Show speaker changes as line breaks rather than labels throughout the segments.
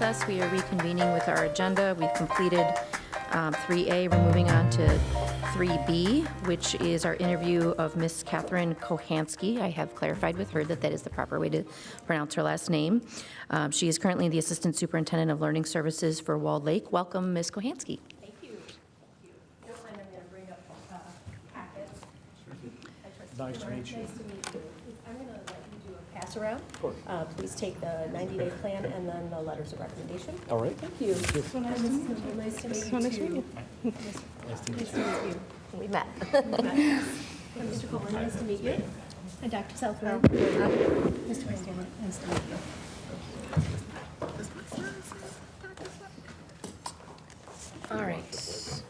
WLCS. We are reconvening with our agenda. We've completed 3A. We're moving on to 3B, which is our interview of Miss Catherine Kochanski. I have clarified with her that that is the proper way to pronounce her last name. She is currently the Assistant Superintendent of Learning Services for Walled Lake. Welcome, Ms. Kochanski.
Thank you. Don't mind, I'm going to bring up packets.
Nice to meet you.
Nice to meet you. I'm going to let you do a pass around. Please take the 90-day plan and then the letters of recommendation.
All right.
Thank you.
So
nice to meet you. Nice to meet you.
Nice to meet you.
Nice to meet you.
We met.
And Mr. Coleman, nice to meet you. And Dr. Southwood. Mr. Coleman, nice to meet you.
All right.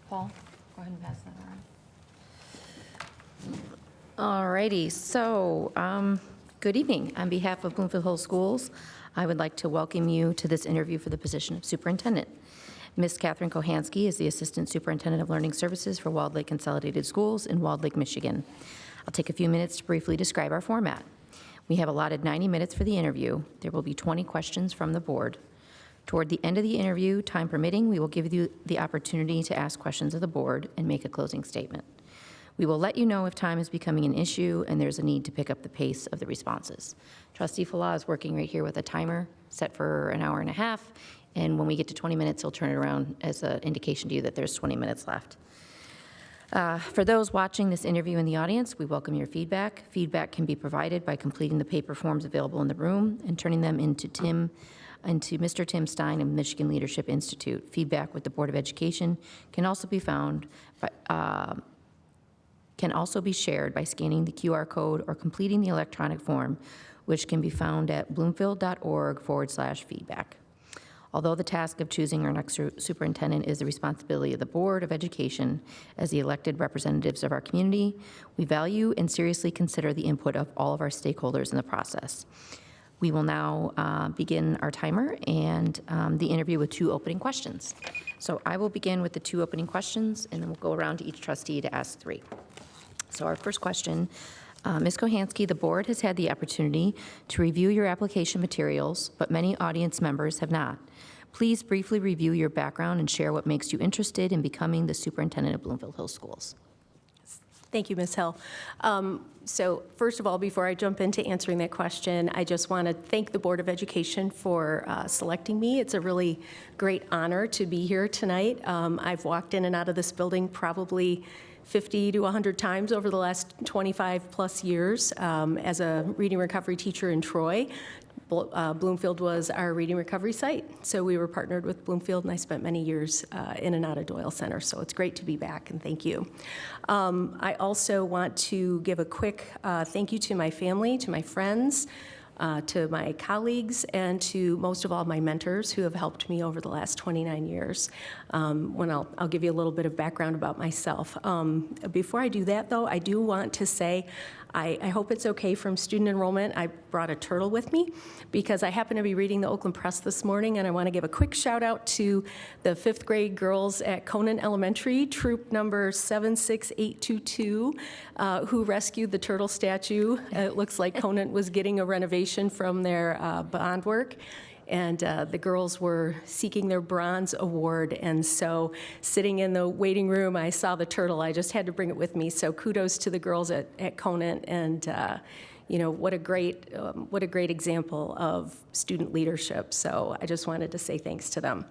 Paul, go ahead and pass that around. All righty, so good evening. On behalf of Bloomfield Hills Schools, I would like to welcome you to this interview for the position of superintendent. Ms. Catherine Kochanski is the Assistant Superintendent of Learning Services for Walled Lake Consolidated Schools in Walled Lake, Michigan. I'll take a few minutes to briefly describe our format. We have allotted 90 minutes for the interview. There will be 20 questions from the board. Toward the end of the interview, time permitting, we will give you the opportunity to ask questions of the board and make a closing statement. We will let you know if time is becoming an issue and there's a need to pick up the pace of the responses. Trustee Falah is working right here with a timer set for an hour and a half, and when we get to 20 minutes, he'll turn it around as an indication to you that there's 20 minutes left. For those watching this interview in the audience, we welcome your feedback. Feedback can be provided by completing the paper forms available in the room and turning them into Mr. Tim Stein of Michigan Leadership Institute. Feedback with the Board of Education can also be found can also be shared by scanning the QR code or completing the electronic form, which can be found at bloomfield.org/feedback. Although the task of choosing our next superintendent is the responsibility of the Board of Education as the elected representatives of our community, we value and seriously consider the input of all of our stakeholders in the process. We will now begin our timer and the interview with 2 opening questions. So I will begin with the 2 opening questions, and then we'll go around to each trustee to ask 3. So our first question, Ms. Kochanski, the board has had the opportunity to review your application materials, but many audience members have not. Please briefly review your background and share what makes you interested in becoming the superintendent of Bloomfield Hills Schools.
Thank you, Ms. Hill. So first of all, before I jump into answering that question, I just want to thank the Board of Education for selecting me. It's a really great honor to be here tonight. I've walked in and out of this building probably 50 to 100 times over the last 25 plus years as a reading recovery teacher in Troy. Bloomfield was our reading recovery site, so we were partnered with Bloomfield, and I spent many years in and out of Doyle Center, so it's great to be back, and thank you. I also want to give a quick thank you to my family, to my friends, to my colleagues, and to most of all my mentors who have helped me over the last 29 years. I'll give you a little bit of background about myself. Before I do that, though, I do want to say I hope it's okay from student enrollment. I brought a turtle with me because I happen to be reading the Oakland Press this morning, and I want to give a quick shout out to the 5th grade girls at Conant Elementary, troop number 76822, who rescued the turtle statue. It looks like Conant was getting a renovation from their bond work, and the girls were seeking their bronze award, and so sitting in the waiting room, I saw the turtle. I just had to bring it with me, so kudos to the girls at Conant, and you know, what a great example of student leadership, so I just wanted to say thanks to them.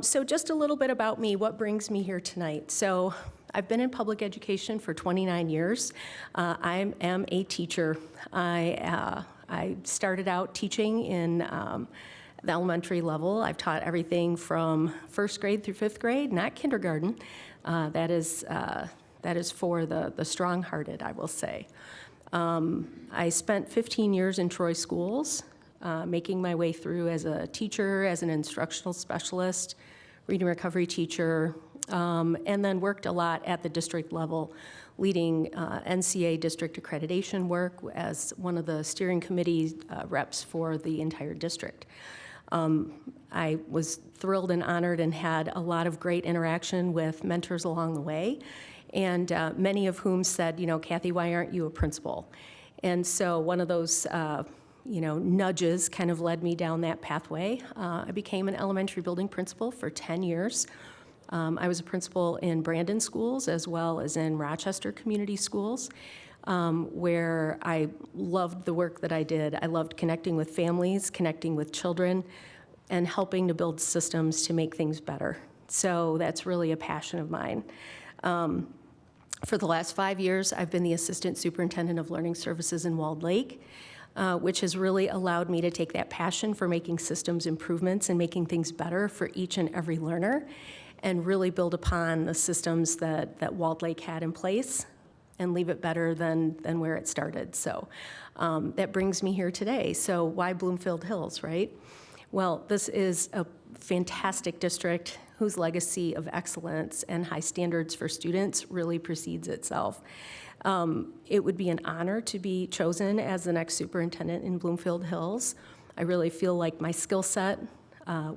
So just a little bit about me, what brings me here tonight. So I've been in public education for 29 years. I am a teacher. I started out teaching in the elementary level. I've taught everything from 1st grade through 5th grade, not kindergarten. That is for the strong-hearted, I will say. I spent 15 years in Troy schools, making my way through as a teacher, as an instructional specialist, reading recovery teacher, and then worked a lot at the district level, leading NCA district accreditation work as one of the steering committee reps for the entire district. I was thrilled and honored and had a lot of great interaction with mentors along the way, and many of whom said, you know, Kathy, why aren't you a principal? And so one of those nudges kind of led me down that pathway. I became an elementary building principal for 10 years. I was a principal in Brandon schools as well as in Rochester community schools, where I loved the work that I did. I loved connecting with families, connecting with children, and helping to build systems to make things better. So that's really a passion of mine. For the last 5 years, I've been the Assistant Superintendent of Learning Services in Walled Lake, which has really allowed me to take that passion for making systems improvements and making things better for each and every learner, and really build upon the systems that Walled Lake had in place and leave it better than where it started. So that brings me here today. So why Bloomfield Hills, right? Well, this is a fantastic district whose legacy of excellence and high standards for students really precedes itself. It would be an honor to be chosen as the next superintendent in Bloomfield Hills. I really feel like my skill set,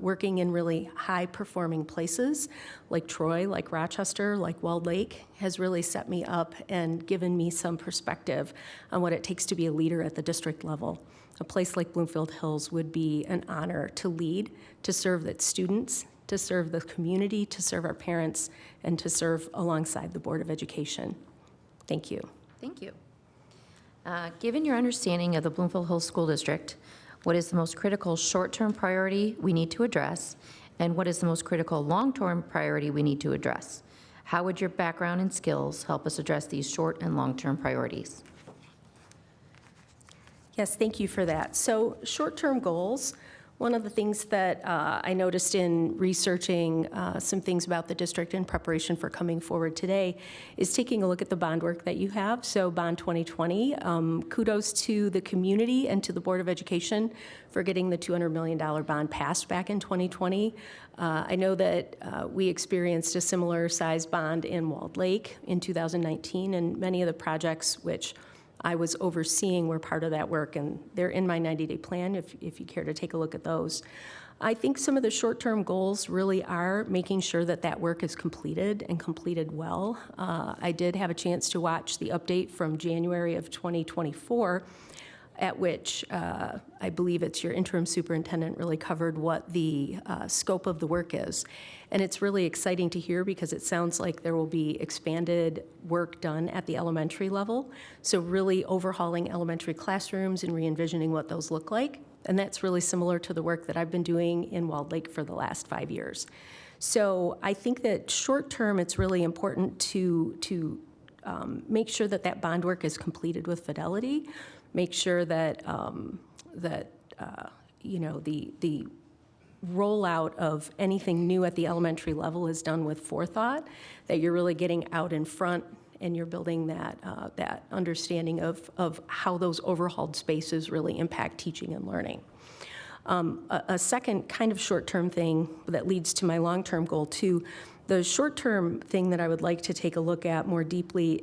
working in really high-performing places like Troy, like Rochester, like Walled Lake, has really set me up and given me some perspective on what it takes to be a leader at the district level. A place like Bloomfield Hills would be an honor to lead, to serve its students, to serve the community, to serve our parents, and to serve alongside the Board of Education. Thank you.
Thank you. Given your understanding of the Bloomfield Hills School District, what is the most critical short-term priority we need to address, and what is the most critical long-term priority we need to address? How would your background and skills help us address these short and long-term priorities?
Yes, thank you for that. So short-term goals, one of the things that I noticed in researching some things about the district in preparation for coming forward today is taking a look at the bond work that you have. So Bond 2020, kudos to the community and to the Board of Education for getting the $200 million bond passed back in 2020. I know that we experienced a similar size bond in Walled Lake in 2019, and many of the projects which I was overseeing were part of that work, and they're in my 90-day plan if you care to take a look at those. I think some of the short-term goals really are making sure that that work is completed and completed well. I did have a chance to watch the update from January of 2024, at which I believe it's your interim superintendent really covered what the scope of the work is. And it's really exciting to hear because it sounds like there will be expanded work done at the elementary level. So really overhauling elementary classrooms and re-envisioning what those look like. And that's really similar to the work that I've been doing in Walled Lake for the last 5 years. So I think that short term, it's really important to make sure that that bond work is completed with fidelity, make sure that the rollout of anything new at the elementary level is done with forethought, that you're really getting out in front and you're building that understanding of how those overhauled spaces really impact teaching and learning. A second kind of short-term thing that leads to my long-term goal too, the short-term thing that I would like to take a look at more deeply,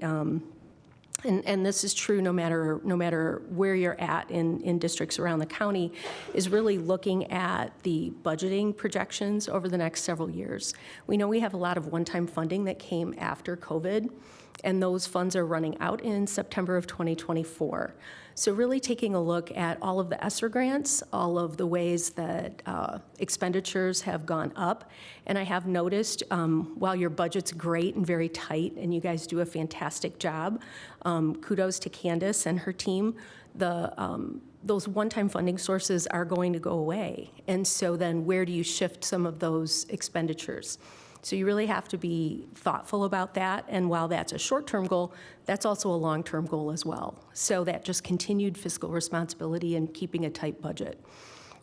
and this is true no matter where you're at in districts around the county, is really looking at the budgeting projections over the next several years. We know we have a lot of one-time funding that came after COVID, and those funds are running out in September of 2024. So really taking a look at all of the ESSER grants, all of the ways that expenditures have gone up. And I have noticed, while your budget's great and very tight, and you guys do a fantastic job, kudos to Candace and her team, those one-time funding sources are going to go away. And so then where do you shift some of those expenditures? So you really have to be thoughtful about that, and while that's a short-term goal, that's also a long-term goal as well. So that just continued fiscal responsibility and keeping a tight budget.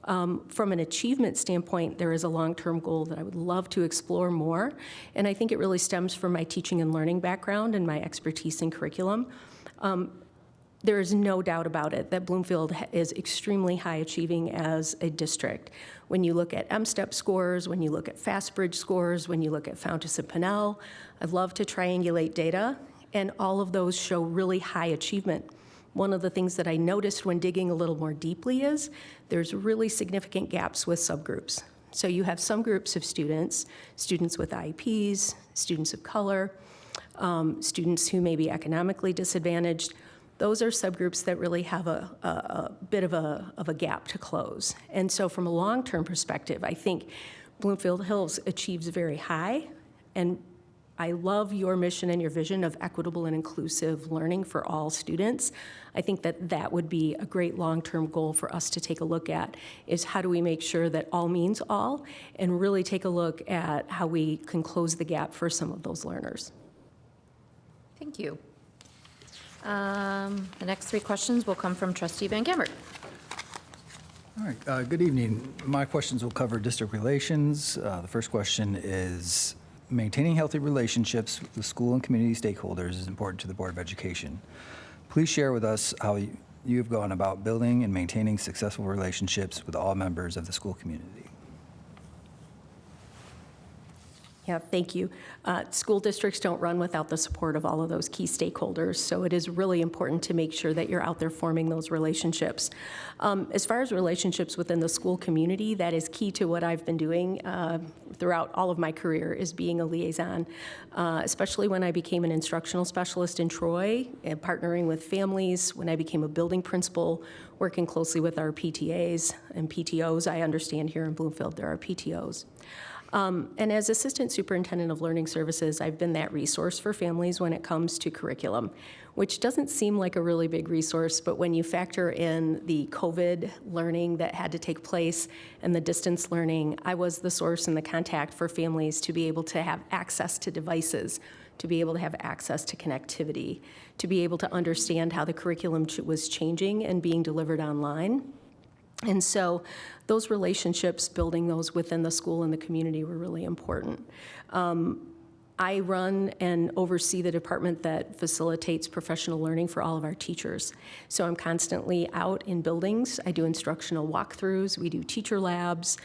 From an achievement standpoint, there is a long-term goal that I would love to explore more, and I think it really stems from my teaching and learning background and my expertise in curriculum. There is no doubt about it that Bloomfield is extremely high achieving as a district. When you look at M-STEP scores, when you look at FastBridge scores, when you look at Fountas and Pinnell, I love to triangulate data, and all of those show really high achievement. One of the things that I noticed when digging a little more deeply is there's really significant gaps with subgroups. So you have some groups of students with IEPs, students of color, students who may be economically disadvantaged. those are subgroups that really have a bit of a gap to close. And so from a long-term perspective, I think Bloomfield Hills achieves very high, and I love your mission and your vision of equitable and inclusive learning for all students. I think that that would be a great long-term goal for us to take a look at, is how do we make sure that all means all, and really take a look at how we can close the gap for some of those learners.
Thank you. The next three questions will come from Trustee Van Gemert.
All right, good evening. My questions will cover district relations. The first question is, maintaining healthy relationships with school and community stakeholders is important to the Board of Education. Please share with us how you have gone about building and maintaining successful relationships with all members of the school community.
Yeah, thank you. School districts don't run without the support of all of those key stakeholders, so it is really important to make sure that you're out there forming those relationships. As far as relationships within the school community, that is key to what I've been doing throughout all of my career, is being a liaison, especially when I became an instructional specialist in Troy and partnering with families, when I became a building principal, working closely with our PTAs and PTOs. I understand here in Bloomfield there are PTOs. And as Assistant Superintendent of Learning Services, I've been that resource for families when it comes to curriculum, which doesn't seem like a really big resource, but when you factor in the COVID learning that had to take place and the distance learning, I was the source and the contact for families to be able to have access to devices, to be able to have access to connectivity, to be able to understand how the curriculum was changing and being delivered online. And so those relationships, building those within the school and the community, were really important. I run and oversee the department that facilitates professional learning for all of our teachers. So I'm constantly out in buildings. I do instructional walkthroughs. We do teacher labs.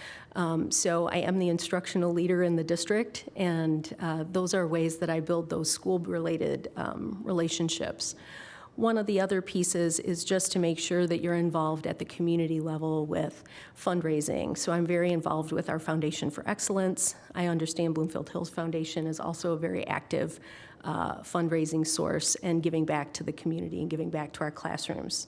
So I am the instructional leader in the district, and those are ways that I build those school-related relationships. One of the other pieces is just to make sure that you're involved at the community level with fundraising. So I'm very involved with our Foundation for Excellence. I understand Bloomfield Hills Foundation is also a very active fundraising source and giving back to the community and giving back to our classrooms.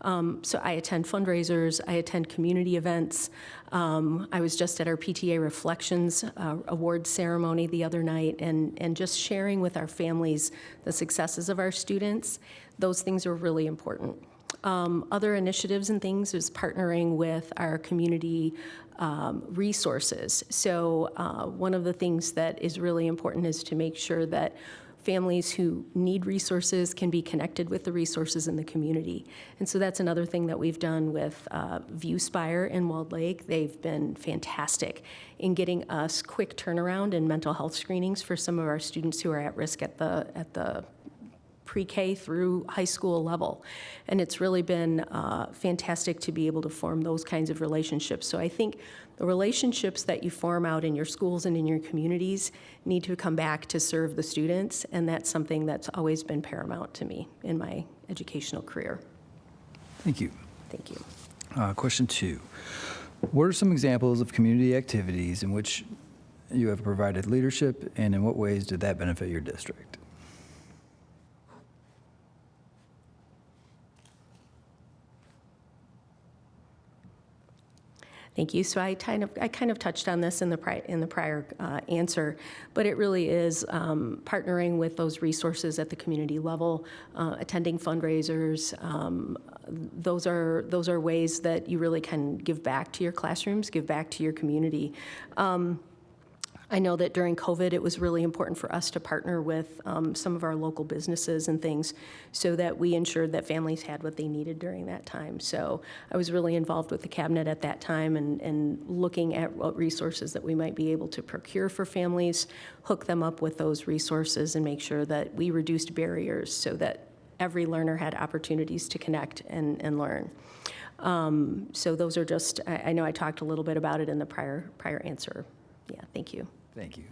So I attend fundraisers, I attend community events. I was just at our PTA Reflections awards ceremony the other night, and just sharing with our families the successes of our students. Those things are really important. Other initiatives and things is partnering with our community resources. So one of the things that is really important is to make sure that families who need resources can be connected with the resources in the community. And so that's another thing that we've done with ViewSpire in Walled Lake. They've been fantastic in getting us quick turnaround and mental health screenings for some of our students who are at risk at the pre-K through high school level. And it's really been fantastic to be able to form those kinds of relationships. So I think the relationships that you form out in your schools and in your communities need to come back to serve the students, and that's something that's always been paramount to me in my educational career.
Thank you.
Thank you.
Question 2. What are some examples of community activities in which you have provided leadership, and in what ways did that benefit your district?
Thank you. So I kind of touched on this in the prior answer, but it really is partnering with those resources at the community level, attending fundraisers. Those are ways that you really can give back to your classrooms, give back to your community. I know that during COVID, it was really important for us to partner with some of our local businesses and things so that we ensured that families had what they needed during that time. So I was really involved with the cabinet at that time and looking at what resources that we might be able to procure for families, hook them up with those resources, and make sure that we reduced barriers so that every learner had opportunities to connect and learn. So those are just, I know I talked a little bit about it in the prior answer. Yeah, thank you.
Thank you.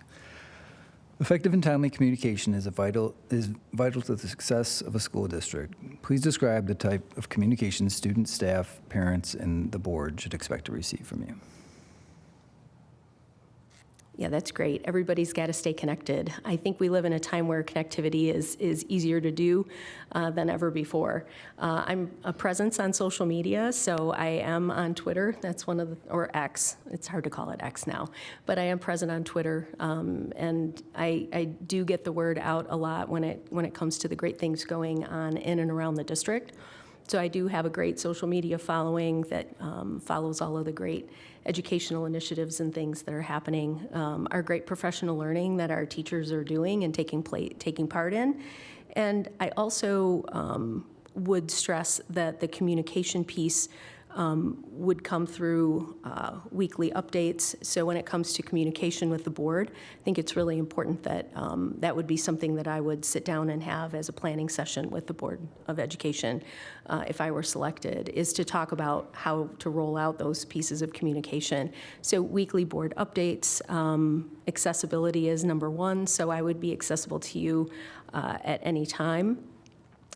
Effective and timely communication is vital to the success of a school district. Please describe the type of communication students, staff, parents, and the board should expect to receive from you.
Yeah, that's great. Everybody's got to stay connected. I think we live in a time where connectivity is easier to do than ever before. I'm a presence on social media, so I am on Twitter. That's one of the, or X. It's hard to call it X now, but I am present on Twitter, and I do get the word out a lot when it comes to the great things going on in and around the district. So I do have a great social media following that follows all of the great educational initiatives and things that are happening, our great professional learning that our teachers are doing and taking part in. And I also would stress that the communication piece would come through weekly updates. So when it comes to communication with the board, I think it's really important that that would be something that I would sit down and have as a planning session with the Board of Education if I were selected, is to talk about how to roll out those pieces of communication. So weekly board updates, accessibility is number one, so I would be accessible to you at any time.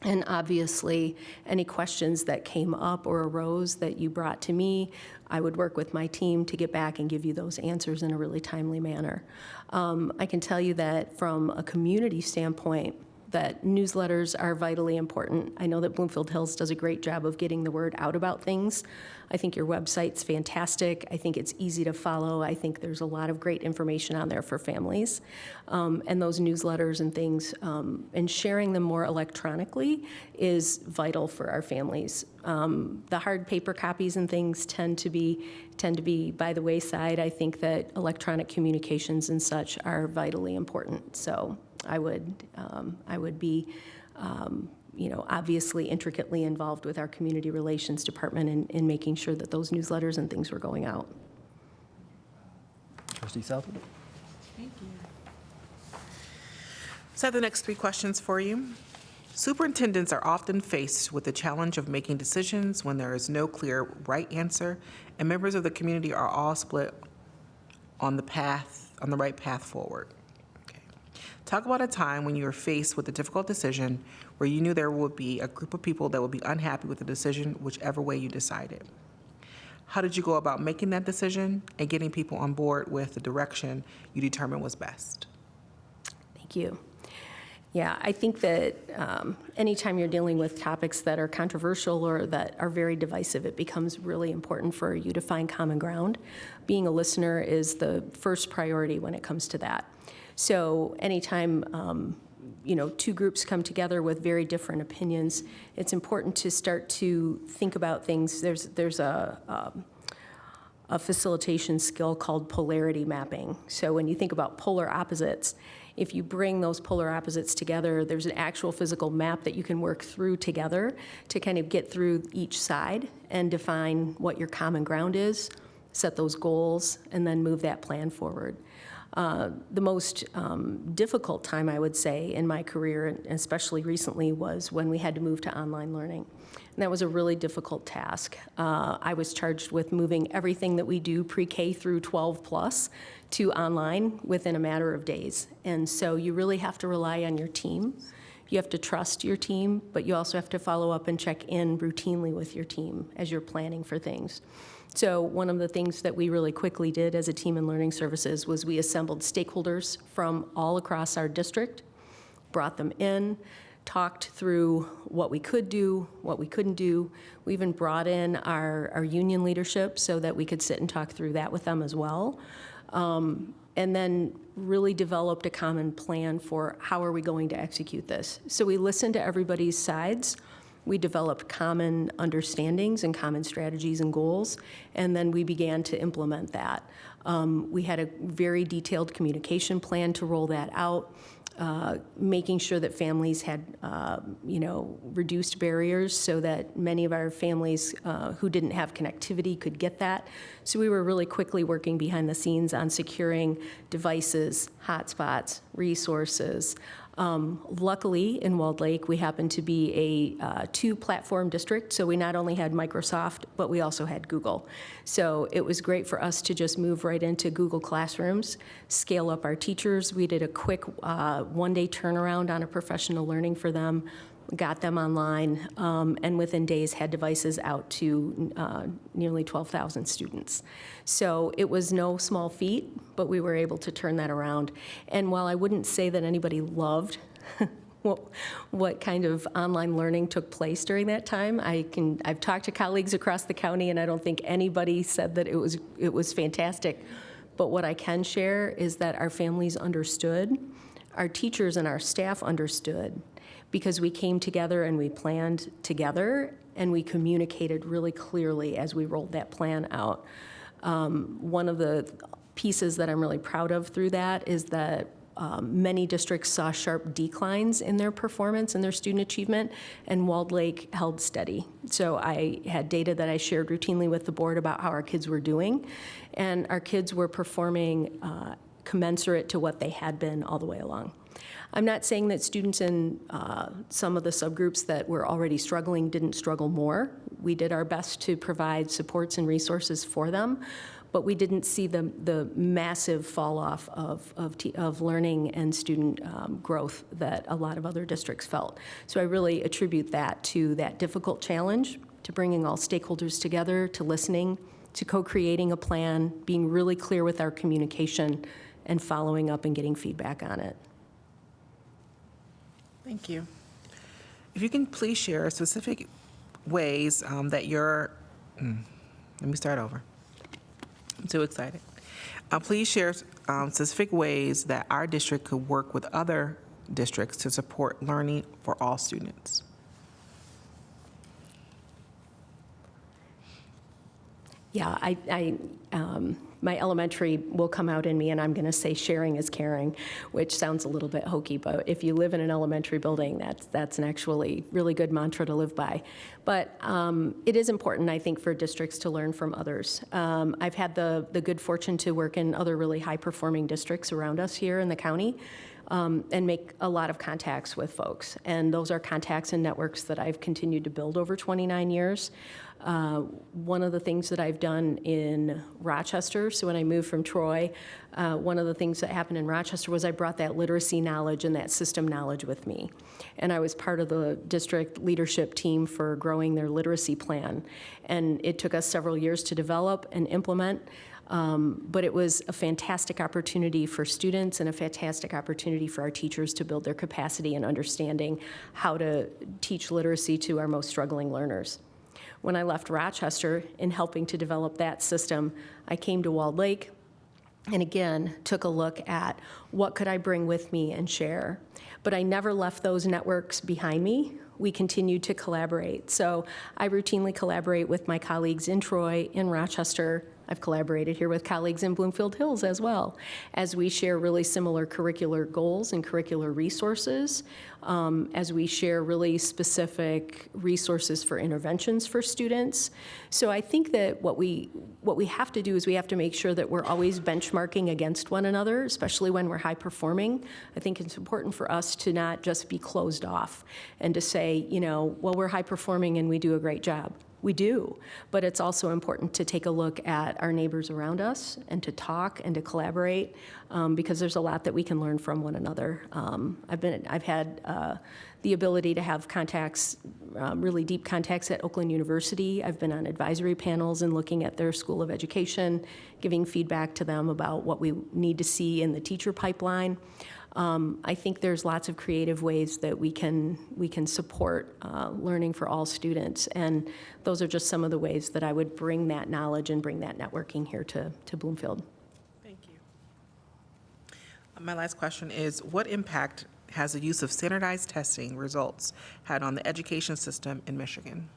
And obviously, any questions that came up or arose that you brought to me, I would work with my team to get back and give you those answers in a really timely manner. I can tell you that from a community standpoint, that newsletters are vitally important. I know that Bloomfield Hills does a great job of getting the word out about things. I think your website's fantastic. I think it's easy to follow. I think there's a lot of great information on there for families. And those newsletters and things, and sharing them more electronically is vital for our families. The hard paper copies and things tend to be by the wayside. I think that electronic communications and such are vitally important. So I would be, obviously intricately involved with our community relations department in making sure that those newsletters and things were going out.
Trustee Southwood?
Thank you. So I have the next three questions for you. Superintendents are often faced with the challenge of making decisions when there is no clear right answer, and members of the community are all split on the right path forward. Talk about a time when you were faced with a difficult decision where you knew there would be a group of people that would be unhappy with the decision, whichever way you decided. How did you go about making that decision and getting people on board with the direction you determined was best?
Thank you. Yeah, I think that anytime you're dealing with topics that are controversial or that are very divisive, it becomes really important for you to find common ground. Being a listener is the first priority when it comes to that. So anytime two groups come together with very different opinions, it's important to start to think about things. There's a facilitation skill called polarity mapping. So when you think about polar opposites, if you bring those polar opposites together, there's an actual physical map that you can work through together to kind of get through each side and define what your common ground is, set those goals, and then move that plan forward. The most difficult time, I would say, in my career, and especially recently, was when we had to move to online learning. And that was a really difficult task. I was charged with moving everything that we do pre-K through 12 plus to online within a matter of days. And so you really have to rely on your team. You have to trust your team, but you also have to follow up and check in routinely with your team as you're planning for things. So one of the things that we really quickly did as a team in learning services was we assembled stakeholders from all across our district, brought them in, talked through what we could do, what we couldn't do. We even brought in our union leadership so that we could sit and talk through that with them as well. And then really developed a common plan for how are we going to execute this. So we listened to everybody's sides. We developed common understandings and common strategies and goals, and then we began to implement that. We had a very detailed communication plan to roll that out, making sure that families had, reduced barriers so that many of our families who didn't have connectivity could get that. So we were really quickly working behind the scenes on securing devices, hotspots, resources. Luckily, in Walled Lake, we happened to be a two-platform district, so we not only had Microsoft, but we also had Google. So it was great for us to just move right into Google Classrooms, scale up our teachers. We did a quick one-day turnaround on a professional learning for them, got them online, and within days had devices out to nearly 12,000 students. So it was no small feat, but we were able to turn that around. And while I wouldn't say that anybody loved what kind of online learning took place during that time, I've talked to colleagues across the county, and I don't think anybody said that it was fantastic. But what I can share is that our families understood, our teachers and our staff understood, because we came together and we planned together, and we communicated really clearly as we rolled that plan out. One of the pieces that I'm really proud of through that is that many districts saw sharp declines in their performance and their student achievement, and Walled Lake held steady. So I had data that I shared routinely with the board about how our kids were doing, and our kids were performing commensurate to what they had been all the way along. I'm not saying that students in some of the subgroups that were already struggling didn't struggle more. We did our best to provide supports and resources for them, but we didn't see the massive fall off of learning and student growth that a lot of other districts felt. So I really attribute that to that difficult challenge, to bringing all stakeholders together, to listening, to co-creating a plan, being really clear with our communication, and following up and getting feedback on it.
Thank you. If you can please share specific ways that you're, let me start over. I'm too excited. Please share specific ways that our district could work with other districts to support learning for all students.
Yeah, my elementary will come out in me, and I'm going to say sharing is caring, which sounds a little bit hokey, but if you live in an elementary building, that's an actually really good mantra to live by. But it is important, I think, for districts to learn from others. I've had the good fortune to work in other really high-performing districts around us here in the county, and make a lot of contacts with folks. And those are contacts and networks that I've continued to build over 29 years. One of the things that I've done in Rochester, so when I moved from Troy, one of the things that happened in Rochester was I brought that literacy knowledge and that system knowledge with me. And I was part of the district leadership team for growing their literacy plan. And it took us several years to develop and implement. But it was a fantastic opportunity for students and a fantastic opportunity for our teachers to build their capacity and understanding how to teach literacy to our most struggling learners. When I left Rochester in helping to develop that system, I came to Walled Lake and again took a look at what could I bring with me and share. But I never left those networks behind me. We continued to collaborate. So I routinely collaborate with my colleagues in Troy, in Rochester. I've collaborated here with colleagues in Bloomfield Hills as well, as we share really similar curricular goals and curricular resources, as we share really specific resources for interventions for students. So I think that what we have to do is we have to make sure that we're always benchmarking against one another, especially when we're high performing. I think it's important for us to not just be closed off and to say, well, we're high performing and we do a great job. We do, but it's also important to take a look at our neighbors around us and to talk and to collaborate, because there's a lot that we can learn from one another. I've had the ability to have contacts, really deep contacts at Oakland University. I've been on advisory panels and looking at their School of Education, giving feedback to them about what we need to see in the teacher pipeline. I think there's lots of creative ways that we can support learning for all students, and those are just some of the ways that I would bring that knowledge and bring that networking here to Bloomfield.
Thank you. My last question is, what impact has the use of standardized testing results had on the education system in Michigan?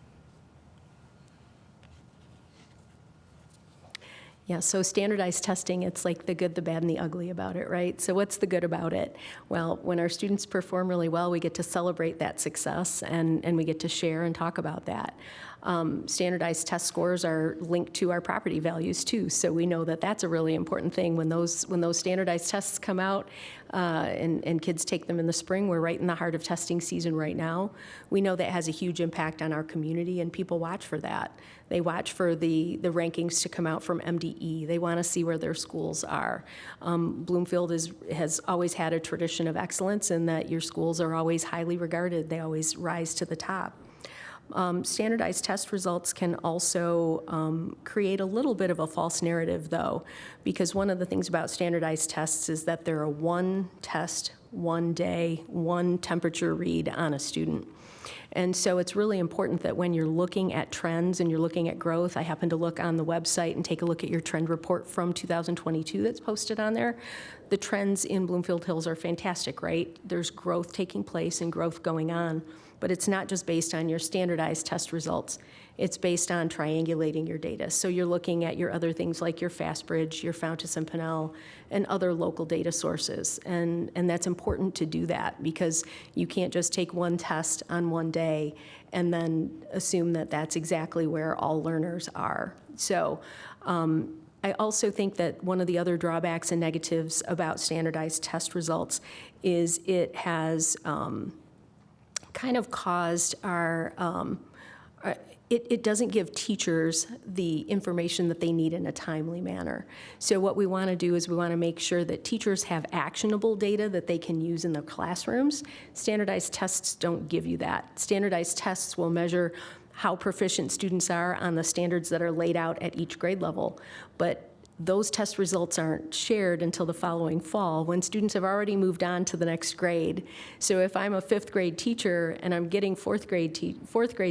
Yeah, so standardized testing, it's like the good, the bad, and the ugly about it, right? So what's the good about it? Well, when our students perform really well, we get to celebrate that success, and we get to share and talk about that. Standardized test scores are linked to our property values too, so we know that that's a really important thing. When those standardized tests come out and kids take them in the spring, we're right in the heart of testing season right now. We know that has a huge impact on our community, and people watch for that. They watch for the rankings to come out from MDE. They want to see where their schools are. Bloomfield has always had a tradition of excellence in that your schools are always highly regarded. They always rise to the top. Standardized test results can also create a little bit of a false narrative, though, because one of the things about standardized tests is that they're a one test, one day, one temperature read on a student. And so it's really important that when you're looking at trends and you're looking at growth, I happen to look on the website and take a look at your trend report from 2022 that's posted on there. The trends in Bloomfield Hills are fantastic, right? There's growth taking place and growth going on, but it's not just based on your standardized test results. It's based on triangulating your data. So you're looking at your other things like your Fastbridge, your Fountas and Pinnell, and other local data sources. And that's important to do that because you can't just take one test on one day and then assume that that's exactly where all learners are. So I also think that one of the other drawbacks and negatives about standardized test results is it has kind of caused it doesn't give teachers the information that they need in a timely manner. So what we want to do is we want to make sure that teachers have actionable data that they can use in their classrooms. Standardized tests don't give you that. Standardized tests will measure how proficient students are on the standards that are laid out at each grade level, but those test results aren't shared until the following fall when students have already moved on to the next grade. So if I'm a fifth grade teacher and I'm getting fourth grade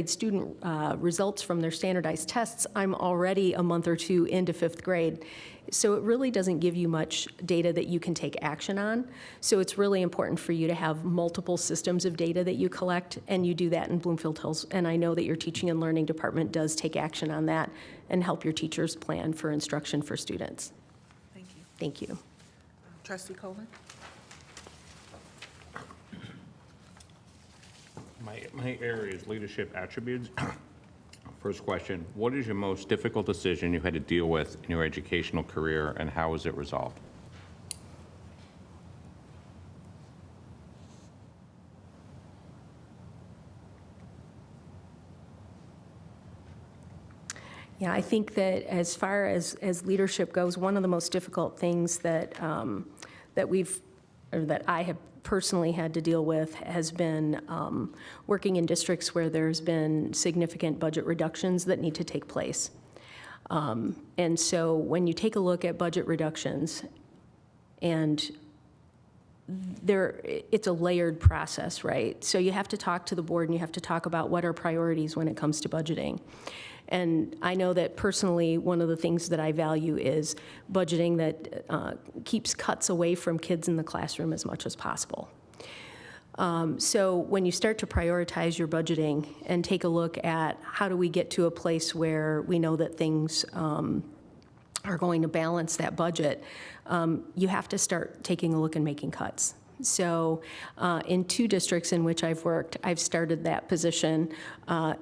student results from their standardized tests, I'm already a month or two into fifth grade. So it really doesn't give you much data that you can take action on. So it's really important for you to have multiple systems of data that you collect, and you do that in Bloomfield Hills. And I know that your teaching and learning department does take action on that and help your teachers plan for instruction for students.
Thank you.
Thank you.
Trustee Colvin?
My area is leadership attributes. First question, what is your most difficult decision you had to deal with in your educational career, and how was it resolved?
Yeah, I think that as far as leadership goes, one of the most difficult things that that I have personally had to deal with has been working in districts where there's been significant budget reductions that need to take place. And so when you take a look at budget reductions, and it's a layered process, right? So you have to talk to the board and you have to talk about what are priorities when it comes to budgeting. And I know that personally, one of the things that I value is budgeting that keeps cuts away from kids in the classroom as much as possible. So when you start to prioritize your budgeting and take a look at how do we get to a place where we know that things are going to balance that budget, you have to start taking a look and making cuts. So in 2 districts in which I've worked, I've started that position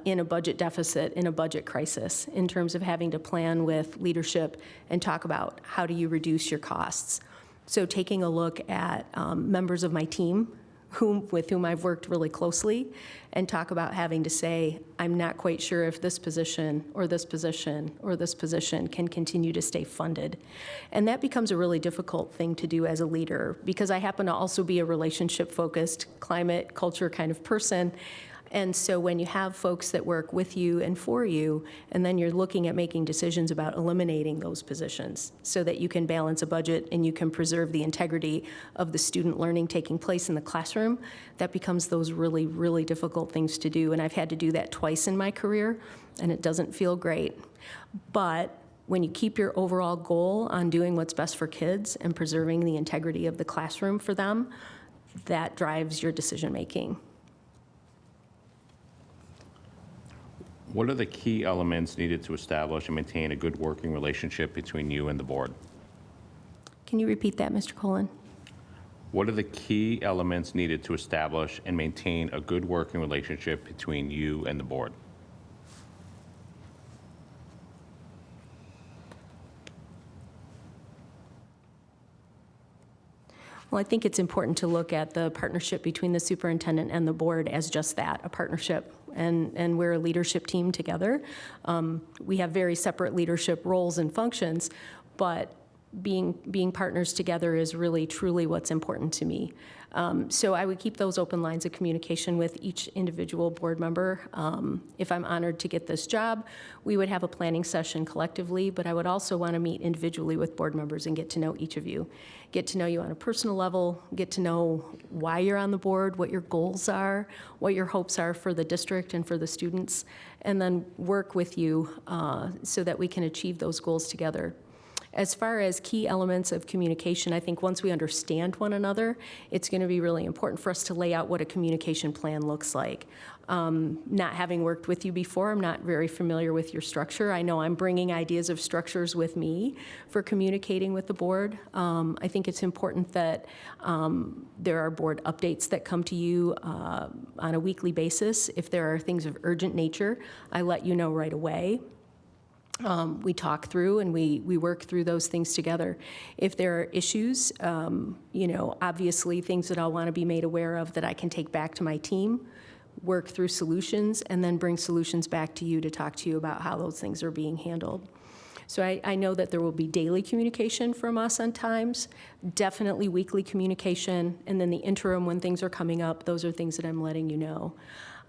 in a budget deficit, in a budget crisis, in terms of having to plan with leadership and talk about how do you reduce your costs. So taking a look at members of my team with whom I've worked really closely and talk about having to say, I'm not quite sure if this position or this position or this position can continue to stay funded. And that becomes a really difficult thing to do as a leader because I happen to also be a relationship-focused, climate, culture kind of person. And so when you have folks that work with you and for you, and then you're looking at making decisions about eliminating those positions so that you can balance a budget and you can preserve the integrity of the student learning taking place in the classroom, that becomes those really, really difficult things to do. And I've had to do that twice in my career, and it doesn't feel great. But when you keep your overall goal on doing what's best for kids and preserving the integrity of the classroom for them, that drives your decision-making.
What are the key elements needed to establish and maintain a good working relationship between you and the board?
Can you repeat that, Mr. Colon?
What are the key elements needed to establish and maintain a good working relationship between you and the board?
Well, I think it's important to look at the partnership between the superintendent and the board as just that, a partnership. And we're a leadership team together. We have very separate leadership roles and functions, but being partners together is really, truly what's important to me. So I would keep those open lines of communication with each individual board member. If I'm honored to get this job, we would have a planning session collectively, but I would also want to meet individually with board members and get to know each of you. Get to know you on a personal level, get to know why you're on the board, what your goals are, what your hopes are for the district and for the students, and then work with you so that we can achieve those goals together. As far as key elements of communication, I think once we understand one another, it's going to be really important for us to lay out what a communication plan looks like. Not having worked with you before, I'm not very familiar with your structure. I know I'm bringing ideas of structures with me for communicating with the board. I think it's important that there are board updates that come to you on a weekly basis. If there are things of urgent nature, I let you know right away. We talk through and we work through those things together. If there are issues, obviously things that I'll want to be made aware of that I can take back to my team, work through solutions, and then bring solutions back to you to talk to you about how those things are being handled. So I know that there will be daily communication from us on times, definitely weekly communication, and then the interim when things are coming up, those are things that I'm letting you know.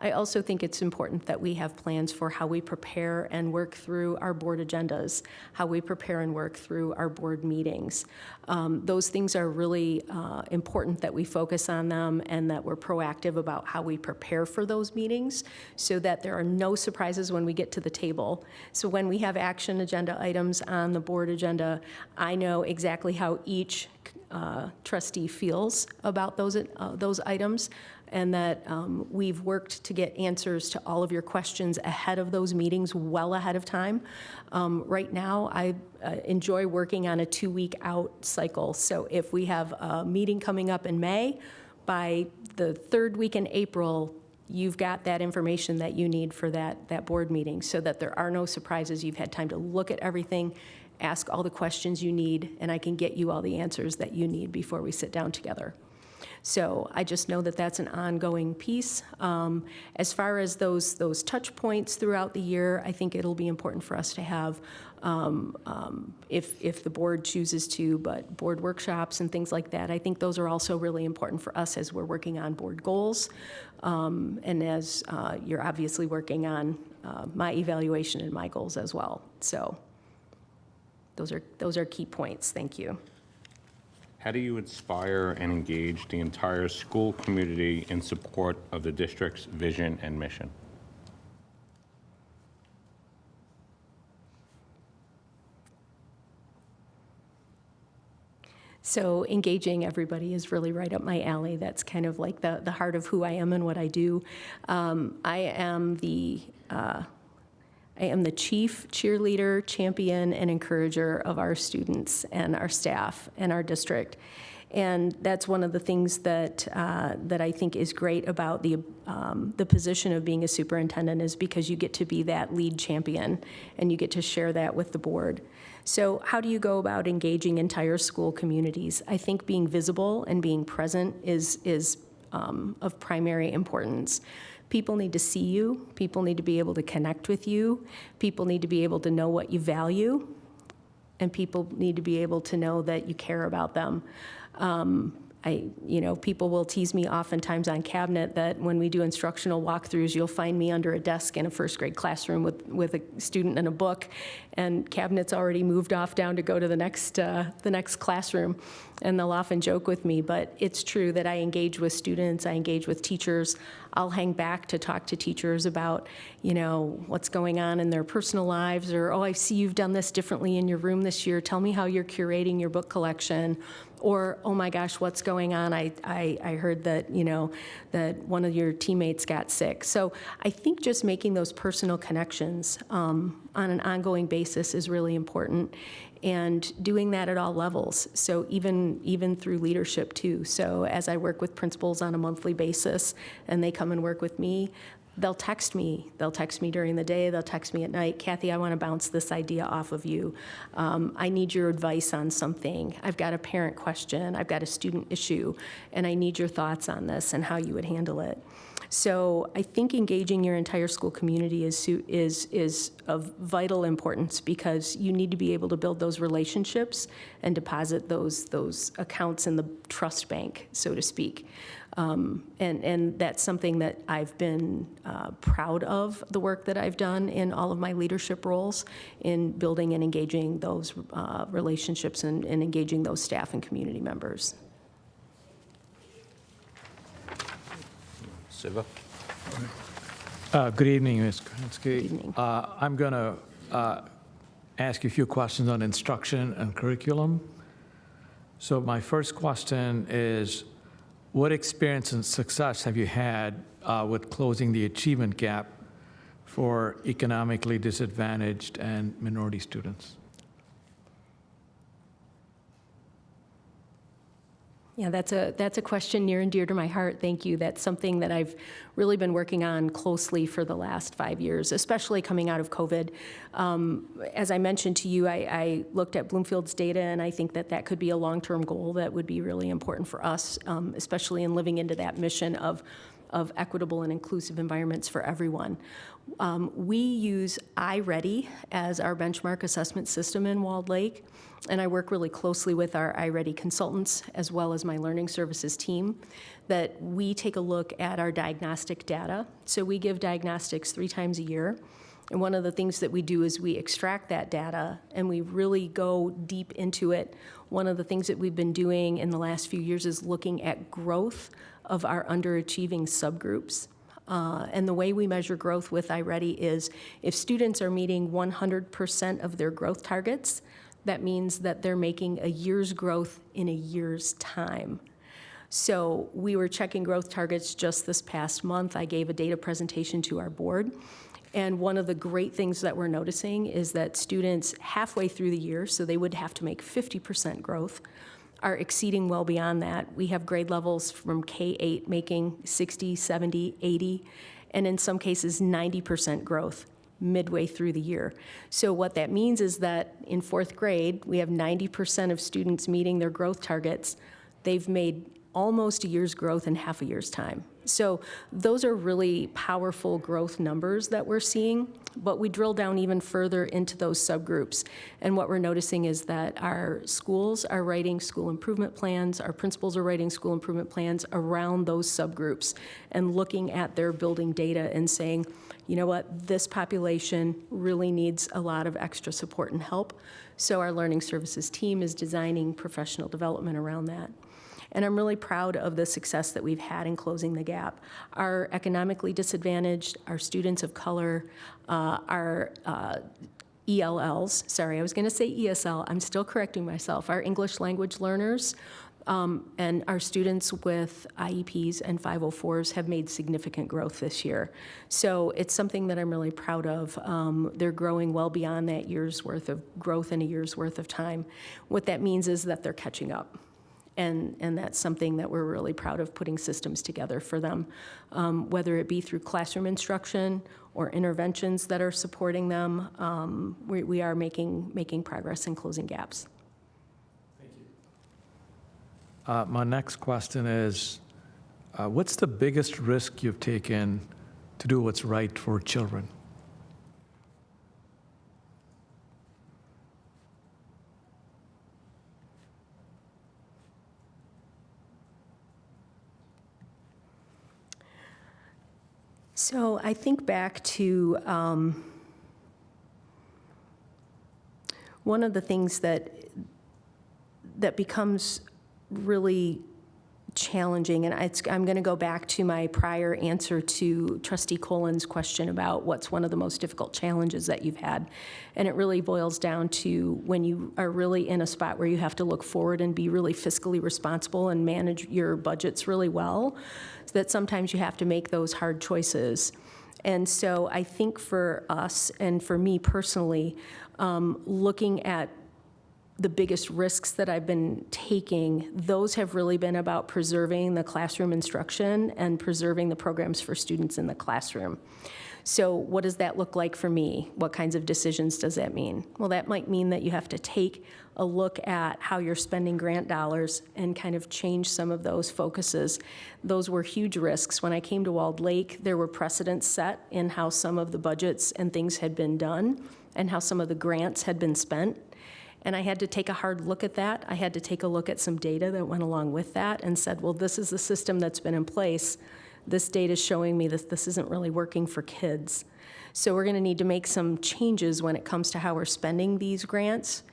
I also think it's important that we have plans for how we prepare and work through our board agendas, how we prepare and work through our board meetings. Those things are really important that we focus on them and that we're proactive about how we prepare for those meetings so that there are no surprises when we get to the table. So when we have action agenda items on the board agenda, I know exactly how each trustee feels about those items, and that we've worked to get answers to all of your questions ahead of those meetings, well ahead of time. Right now, I enjoy working on a 2-week out cycle. So if we have a meeting coming up in May, by the 3rd week in April, you've got that information that you need for that board meeting so that there are no surprises. You've had time to look at everything, ask all the questions you need, and I can get you all the answers that you need before we sit down together. So I just know that that's an ongoing piece. As far as those touch points throughout the year, I think it'll be important for us to have, if the board chooses to, but board workshops and things like that. I think those are also really important for us as we're working on board goals, and as you're obviously working on my evaluation and my goals as well. So those are key points. Thank you.
How do you inspire and engage the entire school community in support of the district's vision and mission?
So engaging everybody is really right up my alley. That's kind of like the heart of who I am and what I do. I am the chief cheerleader, champion, and encourager of our students and our staff and our district. And that's one of the things that I think is great about the position of being a superintendent, is because you get to be that lead champion and you get to share that with the board. So how do you go about engaging entire school communities? I think being visible and being present is of primary importance. People need to see you. People need to be able to connect with you. People need to be able to know what you value. And people need to be able to know that you care about them. People will tease me oftentimes on cabinet that when we do instructional walkthroughs, you'll find me under a desk in a first grade classroom with a student and a book, and cabinet's already moved off down to go to the next classroom. And they'll often joke with me, but it's true that I engage with students, I engage with teachers. I'll hang back to talk to teachers about, what's going on in their personal lives, or, oh, I see you've done this differently in your room this year. Tell me how you're curating your book collection. Or, oh my gosh, what's going on? I heard that, that one of your teammates got sick. So I think just making those personal connections on an ongoing basis is really important, and doing that at all levels. So even through leadership too. So as I work with principals on a monthly basis and they come and work with me, they'll text me. They'll text me during the day. They'll text me at night. Kathy, I want to bounce this idea off of you. I need your advice on something. I've got a parent question. I've got a student issue, and I need your thoughts on this and how you would handle it. So I think engaging your entire school community is of vital importance, because you need to be able to build those relationships and deposit those accounts in the trust bank, so to speak. And that's something that I've been proud of, the work that I've done in all of my leadership roles in building and engaging those relationships and engaging those staff and community members.
Siva?
Good evening, Ms. Kochanski.
Good evening.
I'm going to ask you a few questions on instruction and curriculum. So my first question is, what experience and success have you had with closing the achievement gap for economically disadvantaged and minority students?
Yeah, that's a question near and dear to my heart. Thank you. That's something that I've really been working on closely for the last 5 years, especially coming out of COVID. As I mentioned to you, I looked at Bloomfield's data, and I think that could be a long-term goal that would be really important for us, especially in living into that mission of equitable and inclusive environments for everyone. We use iReady as our benchmark assessment system in Walled Lake, and I work really closely with our iReady consultants as well as my learning services team, that we take a look at our diagnostic data. So we give diagnostics 3 times a year, and one of the things that we do is we extract that data and we really go deep into it. One of the things that we've been doing in the last few years is looking at growth of our underachieving subgroups. And the way we measure growth with iReady is if students are meeting 100% of their growth targets, that means that they're making a year's growth in a year's time. So we were checking growth targets just this past month. I gave a data presentation to our board. And one of the great things that we're noticing is that students halfway through the year, so they would have to make 50% growth, are exceeding well beyond that. We have grade levels from K-8 making 60, 70, 80, and in some cases 90% growth midway through the year. So what that means is that in 4th grade, we have 90% of students meeting their growth targets. They've made almost a year's growth in half a year's time. So those are really powerful growth numbers that we're seeing, but we drill down even further into those subgroups. And what we're noticing is that our schools are writing school improvement plans, our principals are writing school improvement plans around those subgroups and looking at their building data and saying, you know what, this population really needs a lot of extra support and help. So our learning services team is designing professional development around that. And I'm really proud of the success that we've had in closing the gap. Our economically disadvantaged, our students of color, our ELLs, sorry, I was going to say ESL, I'm still correcting myself, our English language learners, and our students with IEPs and 504s have made significant growth this year. So it's something that I'm really proud of. They're growing well beyond that year's worth of growth in a year's worth of time. What that means is that they're catching up. And that's something that we're really proud of, putting systems together for them, whether it be through classroom instruction or interventions that are supporting them. We are making progress in closing gaps.
My next question is, what's the biggest risk you've taken to do what's right for children?
So I think back to one of the things that becomes really challenging, and I'm going to go back to my prior answer to Trustee Colin's question about what's one of the most difficult challenges that you've had. And it really boils down to when you are really in a spot where you have to look forward and be really fiscally responsible and manage your budgets really well, so that sometimes you have to make those hard choices. And so I think for us and for me personally, looking at the biggest risks that I've been taking, those have really been about preserving the classroom instruction and preserving the programs for students in the classroom. So what does that look like for me? What kinds of decisions does that mean? Well, that might mean that you have to take a look at how you're spending grant dollars and kind of change some of those focuses. Those were huge risks. When I came to Walled Lake, there were precedents set in how some of the budgets and things had been done and how some of the grants had been spent. And I had to take a hard look at that. I had to take a look at some data that went along with that and said, well, this is the system that's been in place. This data is showing me that this isn't really working for kids. So we're going to need to make some changes when it comes to how we're spending these grants.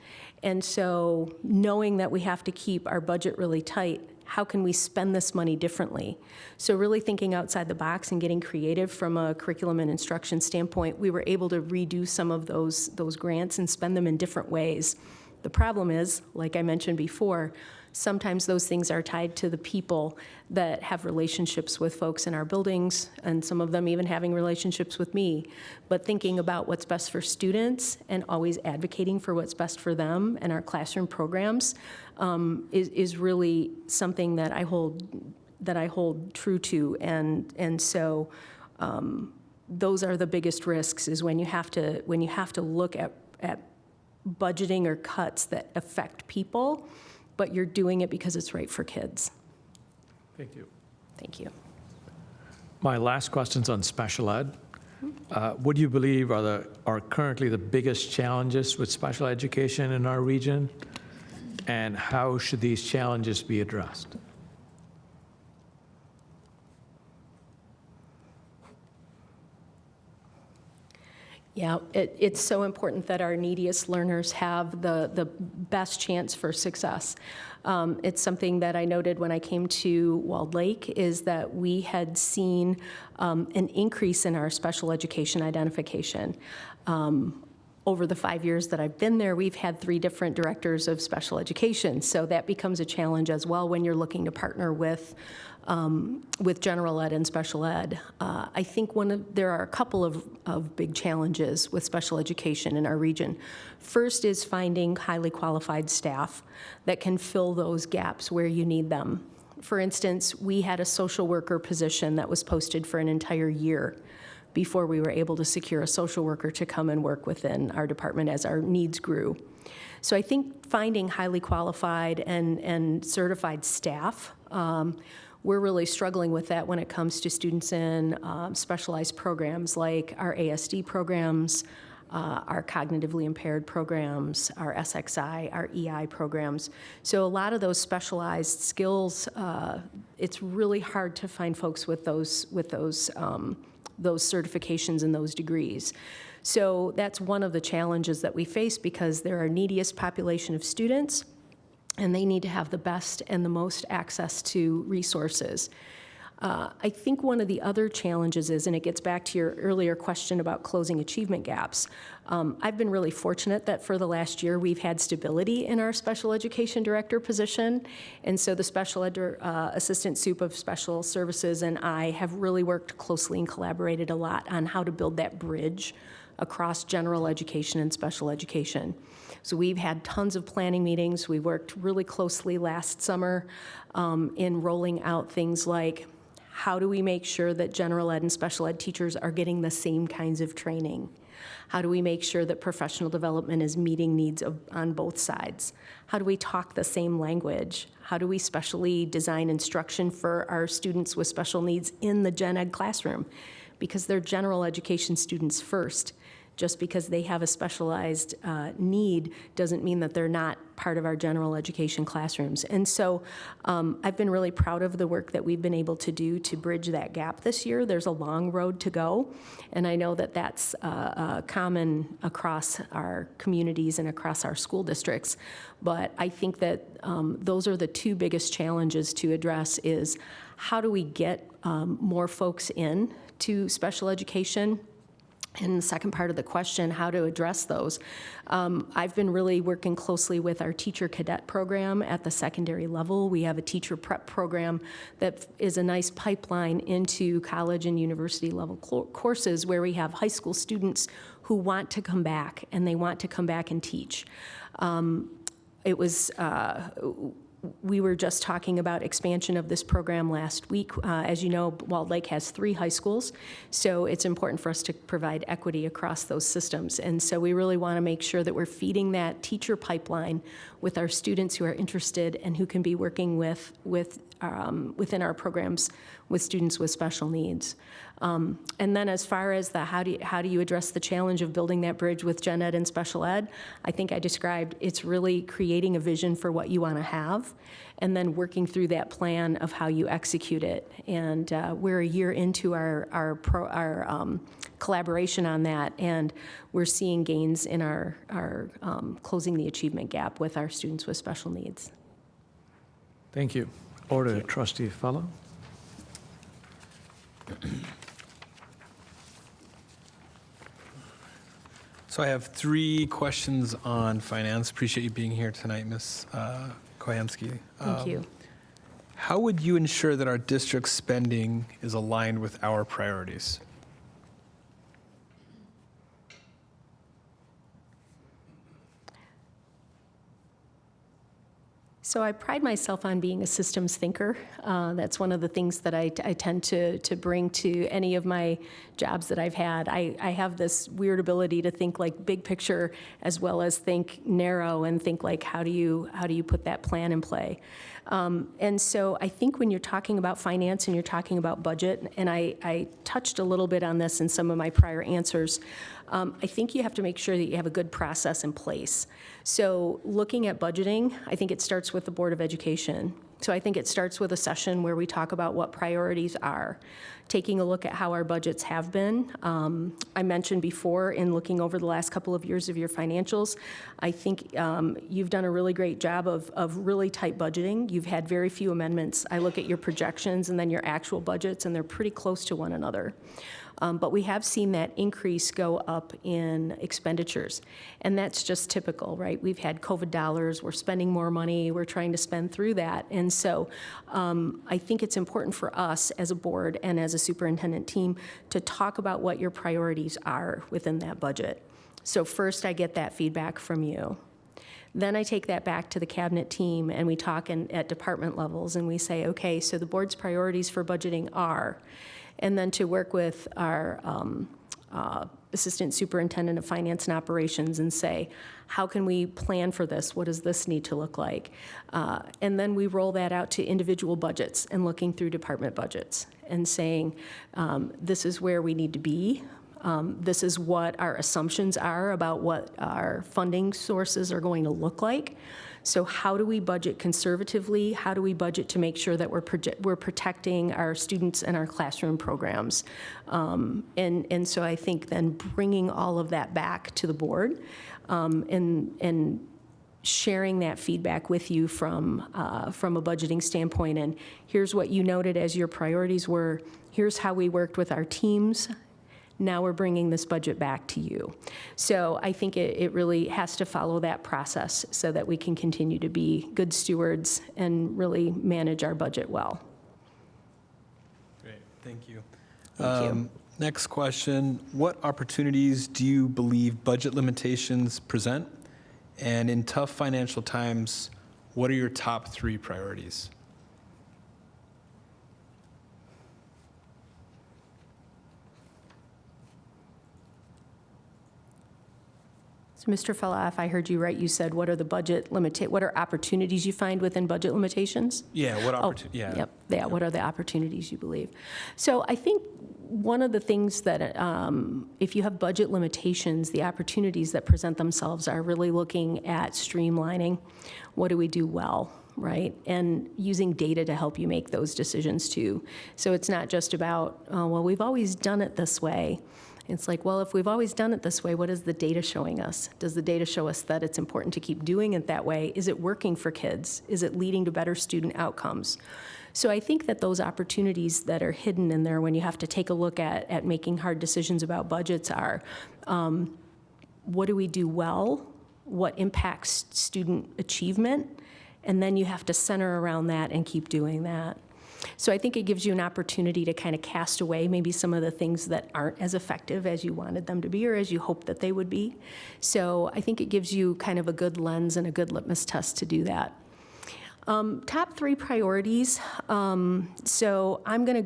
And so knowing that we have to keep our budget really tight, how can we spend this money differently? So really thinking outside the box and getting creative from a curriculum and instruction standpoint, we were able to redo some of those grants and spend them in different ways. The problem is, like I mentioned before, sometimes those things are tied to the people that have relationships with folks in our buildings, and some of them even having relationships with me. But thinking about what's best for students and always advocating for what's best for them and our classroom programs is really something that I hold true to. And so those are the biggest risks, is when you have to look at budgeting or cuts that affect people, but you're doing it because it's right for kids.
Thank you.
Thank you.
My last question's on special ed. What do you believe are currently the biggest challenges with special education in our region, and how should these challenges be addressed?
Yeah, it's so important that our neediest learners have the best chance for success. It's something that I noted when I came to Walled Lake, is that we had seen an increase in our special education identification. Over the 5 years that I've been there, we've had 3 different directors of special education, so that becomes a challenge as well when you're looking to partner with general ed and special ed. I think there are a couple of big challenges with special education in our region. First is finding highly qualified staff that can fill those gaps where you need them. For instance, we had a social worker position that was posted for an entire year before we were able to secure a social worker to come and work within our department as our needs grew. So I think finding highly qualified and certified staff, we're really struggling with that when it comes to students in specialized programs like our ASD programs, our cognitively impaired programs, our SXI, our EI programs. So a lot of those specialized skills, it's really hard to find folks with those certifications and those degrees. So that's one of the challenges that we face, because they're our neediest population of students, and they need to have the best and the most access to resources. I think one of the other challenges is, and it gets back to your earlier question about closing achievement gaps, I've been really fortunate that for the last year we've had stability in our special education director position, and so the special ed assistant Supt of special services and I have really worked closely and collaborated a lot on how to build that bridge across general education and special education. So we've had tons of planning meetings. We worked really closely last summer in rolling out things like, how do we make sure that general ed and special ed teachers are getting the same kinds of training? How do we make sure that professional development is meeting needs on both sides? How do we talk the same language? How do we specially design instruction for our students with special needs in the gen ed classroom? Because they're general education students first. Just because they have a specialized need doesn't mean that they're not part of our general education classrooms. And so I've been really proud of the work that we've been able to do to bridge that gap this year. There's a long road to go, and I know that that's common across our communities and across our school districts. But I think that those are the 2 biggest challenges to address, is how do we get more folks in to special education? And the second part of the question, how to address those. I've been really working closely with our teacher cadet program at the secondary level. We have a teacher prep program that is a nice pipeline into college and university level courses, where we have high school students who want to come back, and they want to come back and teach. it was, we were just talking about expansion of this program last week. As you know, Walled Lake has 3 high schools, so it's important for us to provide equity across those systems. And so we really want to make sure that we're feeding that teacher pipeline with our students who are interested and who can be working within our programs with students with special needs. And then as far as the how do you address the challenge of building that bridge with gen ed and special ed, I think I described it's really creating a vision for what you want to have and then working through that plan of how you execute it. And we're a year into our collaboration on that, and we're seeing gains in our closing the achievement gap with our students with special needs.
Thank you. Order, Trustee Fellow.
So I have 3 questions on finance. Appreciate you being here tonight, Ms. Kochanski.
Thank you.
How would you ensure that our district's spending is aligned with our priorities?
So I pride myself on being a systems thinker. That's one of the things that I tend to bring to any of my jobs that I've had. I have this weird ability to think like big picture as well as think narrow and think like how do you put that plan in play. And so I think when you're talking about finance and you're talking about budget, and I touched a little bit on this in some of my prior answers, I think you have to make sure that you have a good process in place. So looking at budgeting, I think it starts with the Board of Education. So I think it starts with a session where we talk about what priorities are, taking a look at how our budgets have been. I mentioned before in looking over the last couple of years of your financials, I think you've done a really great job of really tight budgeting. You've had very few amendments. I look at your projections and then your actual budgets, and they're pretty close to one another. But we have seen that increase go up in expenditures, and that's just typical, right? We've had COVID dollars, we're spending more money, we're trying to spend through that. And so I think it's important for us as a board and as a superintendent team to talk about what your priorities are within that budget. So first I get that feedback from you. Then I take that back to the cabinet team and we talk at department levels and we say, okay, so the board's priorities for budgeting are, and then to work with our Assistant Superintendent of Finance and Operations and say, how can we plan for this? What does this need to look like? And then we roll that out to individual budgets and looking through department budgets and saying, this is where we need to be. This is what our assumptions are about what our funding sources are going to look like. So how do we budget conservatively? How do we budget to make sure that we're protecting our students and our classroom programs? And so I think then bringing all of that back to the board and sharing that feedback with you from a budgeting standpoint. And here's what you noted as your priorities were. Here's how we worked with our teams. Now we're bringing this budget back to you. So I think it really has to follow that process so that we can continue to be good stewards and really manage our budget well.
Great, thank you.
Thank you.
Next question, what opportunities do you believe budget limitations present? And in tough financial times, what are your top 3 priorities?
So Mr. Fella, if I heard you right, you said, what are opportunities you find within budget limitations?
Yeah, what opportunity?
Yep. Yeah, what are the opportunities you believe? So I think one of the things that, if you have budget limitations, the opportunities that present themselves are really looking at streamlining. What do we do well, right? And using data to help you make those decisions too. So it's not just about, well, we've always done it this way. It's like, well, if we've always done it this way, what is the data showing us? Does the data show us that it's important to keep doing it that way? Is it working for kids? Is it leading to better student outcomes? So I think that those opportunities that are hidden in there when you have to take a look at making hard decisions about budgets are, what do we do well? What impacts student achievement? And then you have to center around that and keep doing that. So I think it gives you an opportunity to kind of cast away maybe some of the things that aren't as effective as you wanted them to be or as you hoped that they would be. So I think it gives you kind of a good lens and a good litmus test to do that. Top 3 priorities. So I'm going to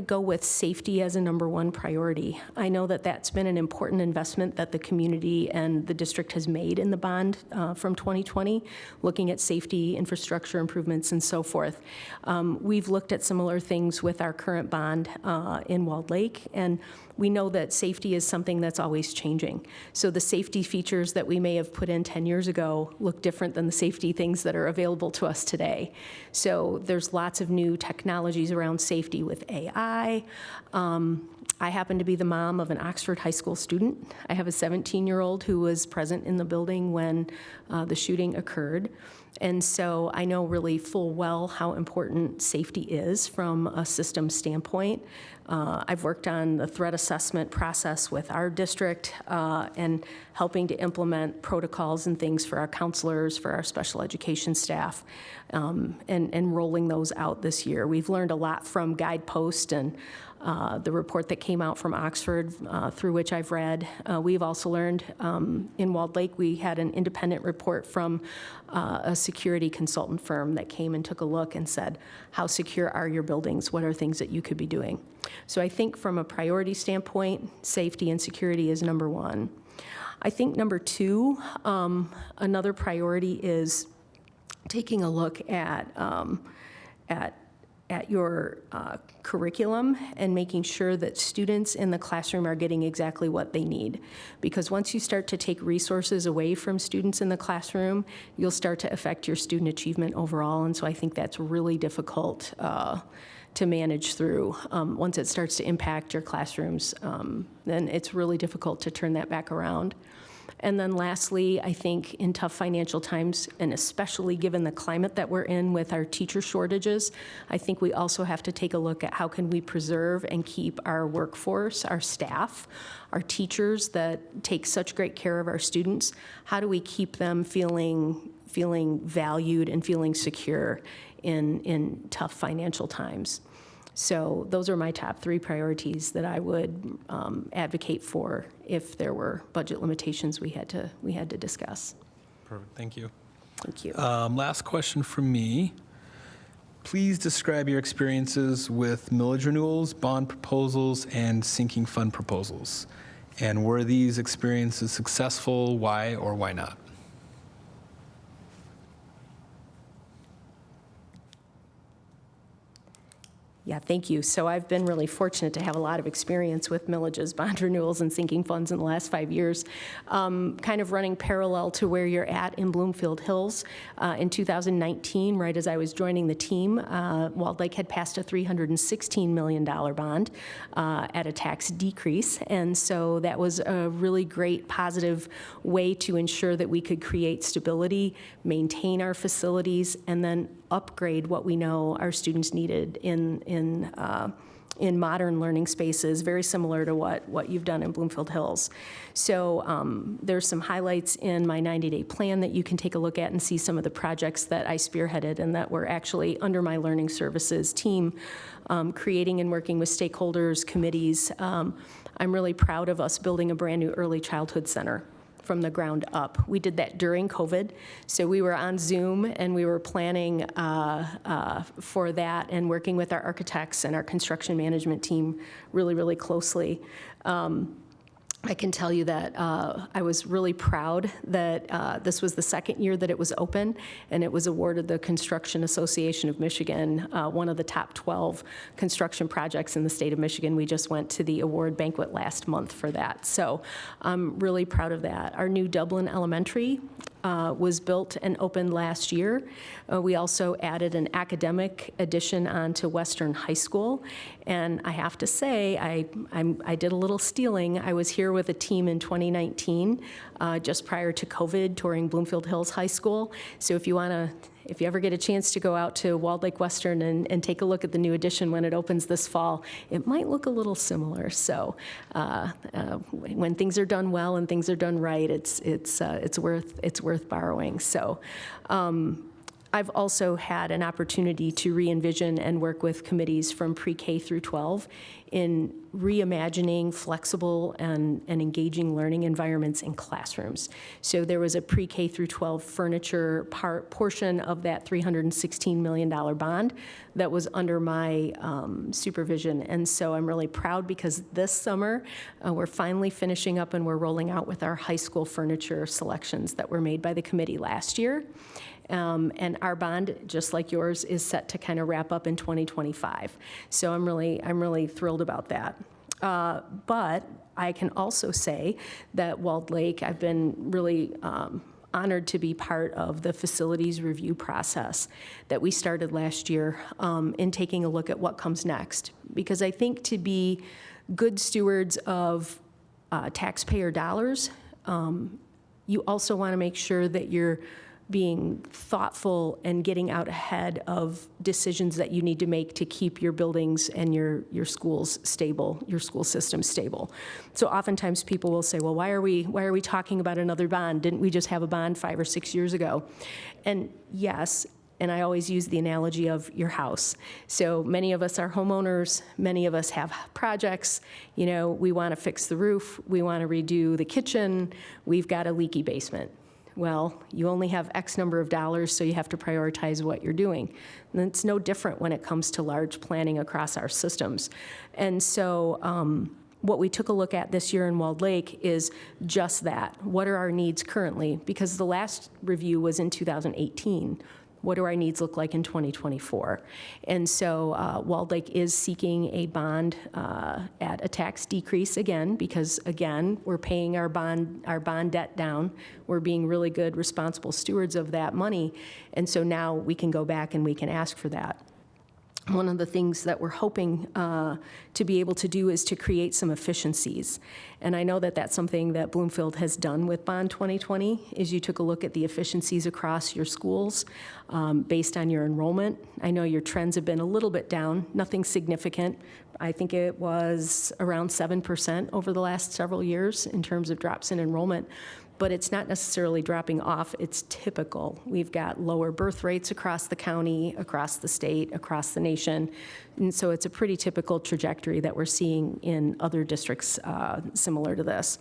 go with safety as a number 1 priority. I know that that's been an important investment that the community and the district has made in the bond from 2020, looking at safety, infrastructure improvements, and so forth. We've looked at similar things with our current bond in Walled Lake, and we know that safety is something that's always changing. So the safety features that we may have put in 10 years ago look different than the safety things that are available to us today. So there's lots of new technologies around safety with AI. I happen to be the mom of an Oxford High School student. I have a 17-year-old who was present in the building when the shooting occurred. And so I know really full well how important safety is from a system standpoint. I've worked on the threat assessment process with our district and helping to implement protocols and things for our counselors, for our special education staff, and rolling those out this year. We've learned a lot from Guidepost and the report that came out from Oxford, through which I've read. We've also learned in Walled Lake, we had an independent report from a security consultant firm that came and took a look and said, how secure are your buildings? What are things that you could be doing? So I think from a priority standpoint, safety and security is number 1. I think number 2, another priority is taking a look at your curriculum and making sure that students in the classroom are getting exactly what they need. Because once you start to take resources away from students in the classroom, you'll start to affect your student achievement overall. And so I think that's really difficult to manage through. Once it starts to impact your classrooms, then it's really difficult to turn that back around. And then lastly, I think in tough financial times, and especially given the climate that we're in with our teacher shortages, I think we also have to take a look at how can we preserve and keep our workforce, our staff, our teachers that take such great care of our students. How do we keep them feeling valued and feeling secure in tough financial times? So those are my top 3 priorities that I would advocate for if there were budget limitations we had to discuss.
Perfect, thank you.
Thank you.
Last question from me. Please describe your experiences with millage renewals, bond proposals, and sinking fund proposals. And were these experiences successful? Why or why not?
Yeah, thank you. So I've been really fortunate to have a lot of experience with millages, bond renewals, and sinking funds in the last 5 years, kind of running parallel to where you're at in Bloomfield Hills. In 2019, right as I was joining the team, Walled Lake had passed a $316 million bond at a tax decrease. And so that was a really great positive way to ensure that we could create stability, maintain our facilities, and then upgrade what we know our students needed in modern learning spaces, very similar to what you've done in Bloomfield Hills. So there's some highlights in my 90-day plan that you can take a look at and see some of the projects that I spearheaded and that were actually under my learning services team, creating and working with stakeholders, committees. I'm really proud of us building a brand new early childhood center from the ground up. We did that during COVID, so we were on Zoom and we were planning for that and working with our architects and our construction management team really, really closely. I can tell you that I was really proud that this was the second year that it was open, and it was awarded the Construction Association of Michigan, one of the top 12 construction projects in the state of Michigan. We just went to the award banquet last month for that. So I'm really proud of that. Our new Dublin Elementary was built and opened last year. We also added an academic addition onto Western High School. And I have to say, I did a little stealing. I was here with a team in 2019, just prior to COVID, touring Bloomfield Hills High School. So if you ever get a chance to go out to Walled Lake Western and take a look at the new addition when it opens this fall, it might look a little similar. So when things are done well and things are done right, it's worth borrowing. So I've also had an opportunity to re-envision and work with committees from pre-K through 12 in reimagining flexible and engaging learning environments in classrooms. So there was a pre-K through 12 furniture portion of that $316 million bond that was under my supervision. And so I'm really proud because this summer, we're finally finishing up and we're rolling out with our high school furniture selections that were made by the committee last year. And our bond, just like yours, is set to kind of wrap up in 2025. So I'm really thrilled about that. But I can also say that Walled Lake, I've been really honored to be part of the facilities review process that we started last year in taking a look at what comes next. Because I think to be good stewards of taxpayer dollars, you also want to make sure that you're being thoughtful and getting out ahead of decisions that you need to make to keep your buildings and your schools stable, your school system stable. So oftentimes people will say, well, why are we talking about another bond? Didn't we just have a bond 5 or 6 years ago? And yes, and I always use the analogy of your house. So many of us are homeowners, many of us have projects, we want to fix the roof, we want to redo the kitchen, we've got a leaky basement. Well, you only have X number of dollars, so you have to prioritize what you're doing. And it's no different when it comes to large planning across our systems. And so what we took a look at this year in Walled Lake is just that. What are our needs currently? Because the last review was in 2018. What do our needs look like in 2024? And so Walled Lake is seeking a bond at a tax decrease again, because again, we're paying our bond debt down. We're being really good, responsible stewards of that money. And so now we can go back and we can ask for that. One of the things that we're hoping to be able to do is to create some efficiencies. And I know that that's something that Bloomfield has done with Bond 2020, is you took a look at the efficiencies across your schools based on your enrollment. I know your trends have been a little bit down, nothing significant. I think it was around 7% over the last several years in terms of drops in enrollment. But it's not necessarily dropping off, it's typical. We've got lower birth rates across the county, across the state, across the nation. And so it's a pretty typical trajectory that we're seeing in other districts similar to this.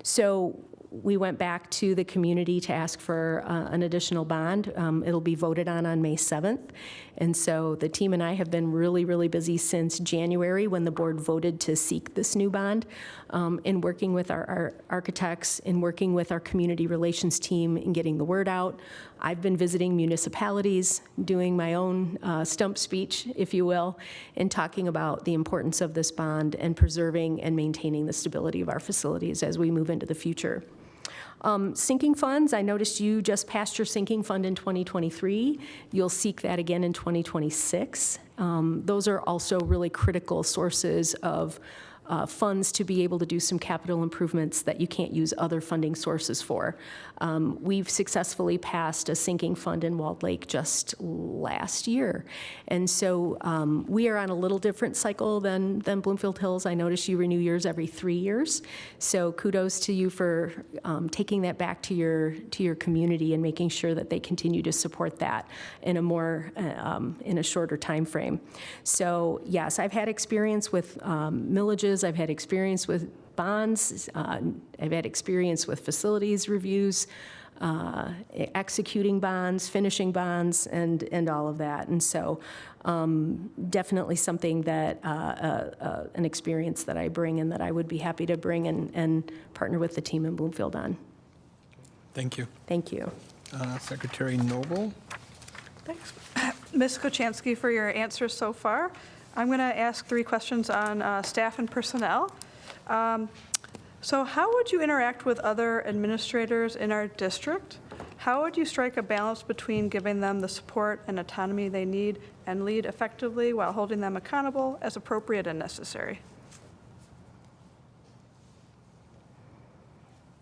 So we went back to the community to ask for an additional bond. It'll be voted on May 7th. And so the team and I have been really, really busy since January when the board voted to seek this new bond, in working with our architects, in working with our community relations team in getting the word out. I've been visiting municipalities, doing my own stump speech, if you will, and talking about the importance of this bond and preserving and maintaining the stability of our facilities as we move into the future. Sinking funds, I noticed you just passed your sinking fund in 2023. You'll seek that again in 2026. Those are also really critical sources of funds to be able to do some capital improvements that you can't use other funding sources for. We've successfully passed a sinking fund in Walled Lake just last year. And so we are on a little different cycle than Bloomfield Hills. I notice you renew yours every 3 years. So kudos to you for taking that back to your community and making sure that they continue to support that in a more, in a shorter time frame. So yes, I've had experience with millages. I've had experience with bonds. I've had experience with facilities reviews, executing bonds, finishing bonds, and all of that. And so definitely something that, an experience that I bring and that I would be happy to bring and partner with the team in Bloomfield on.
Thank you.
Thank you.
Secretary Noble.
Thanks, Ms. Kochanski, for your answers so far. I'm going to ask 3 questions on staff and personnel. So how would you interact with other administrators in our district? How would you strike a balance between giving them the support and autonomy they need and lead effectively while holding them accountable as appropriate and necessary?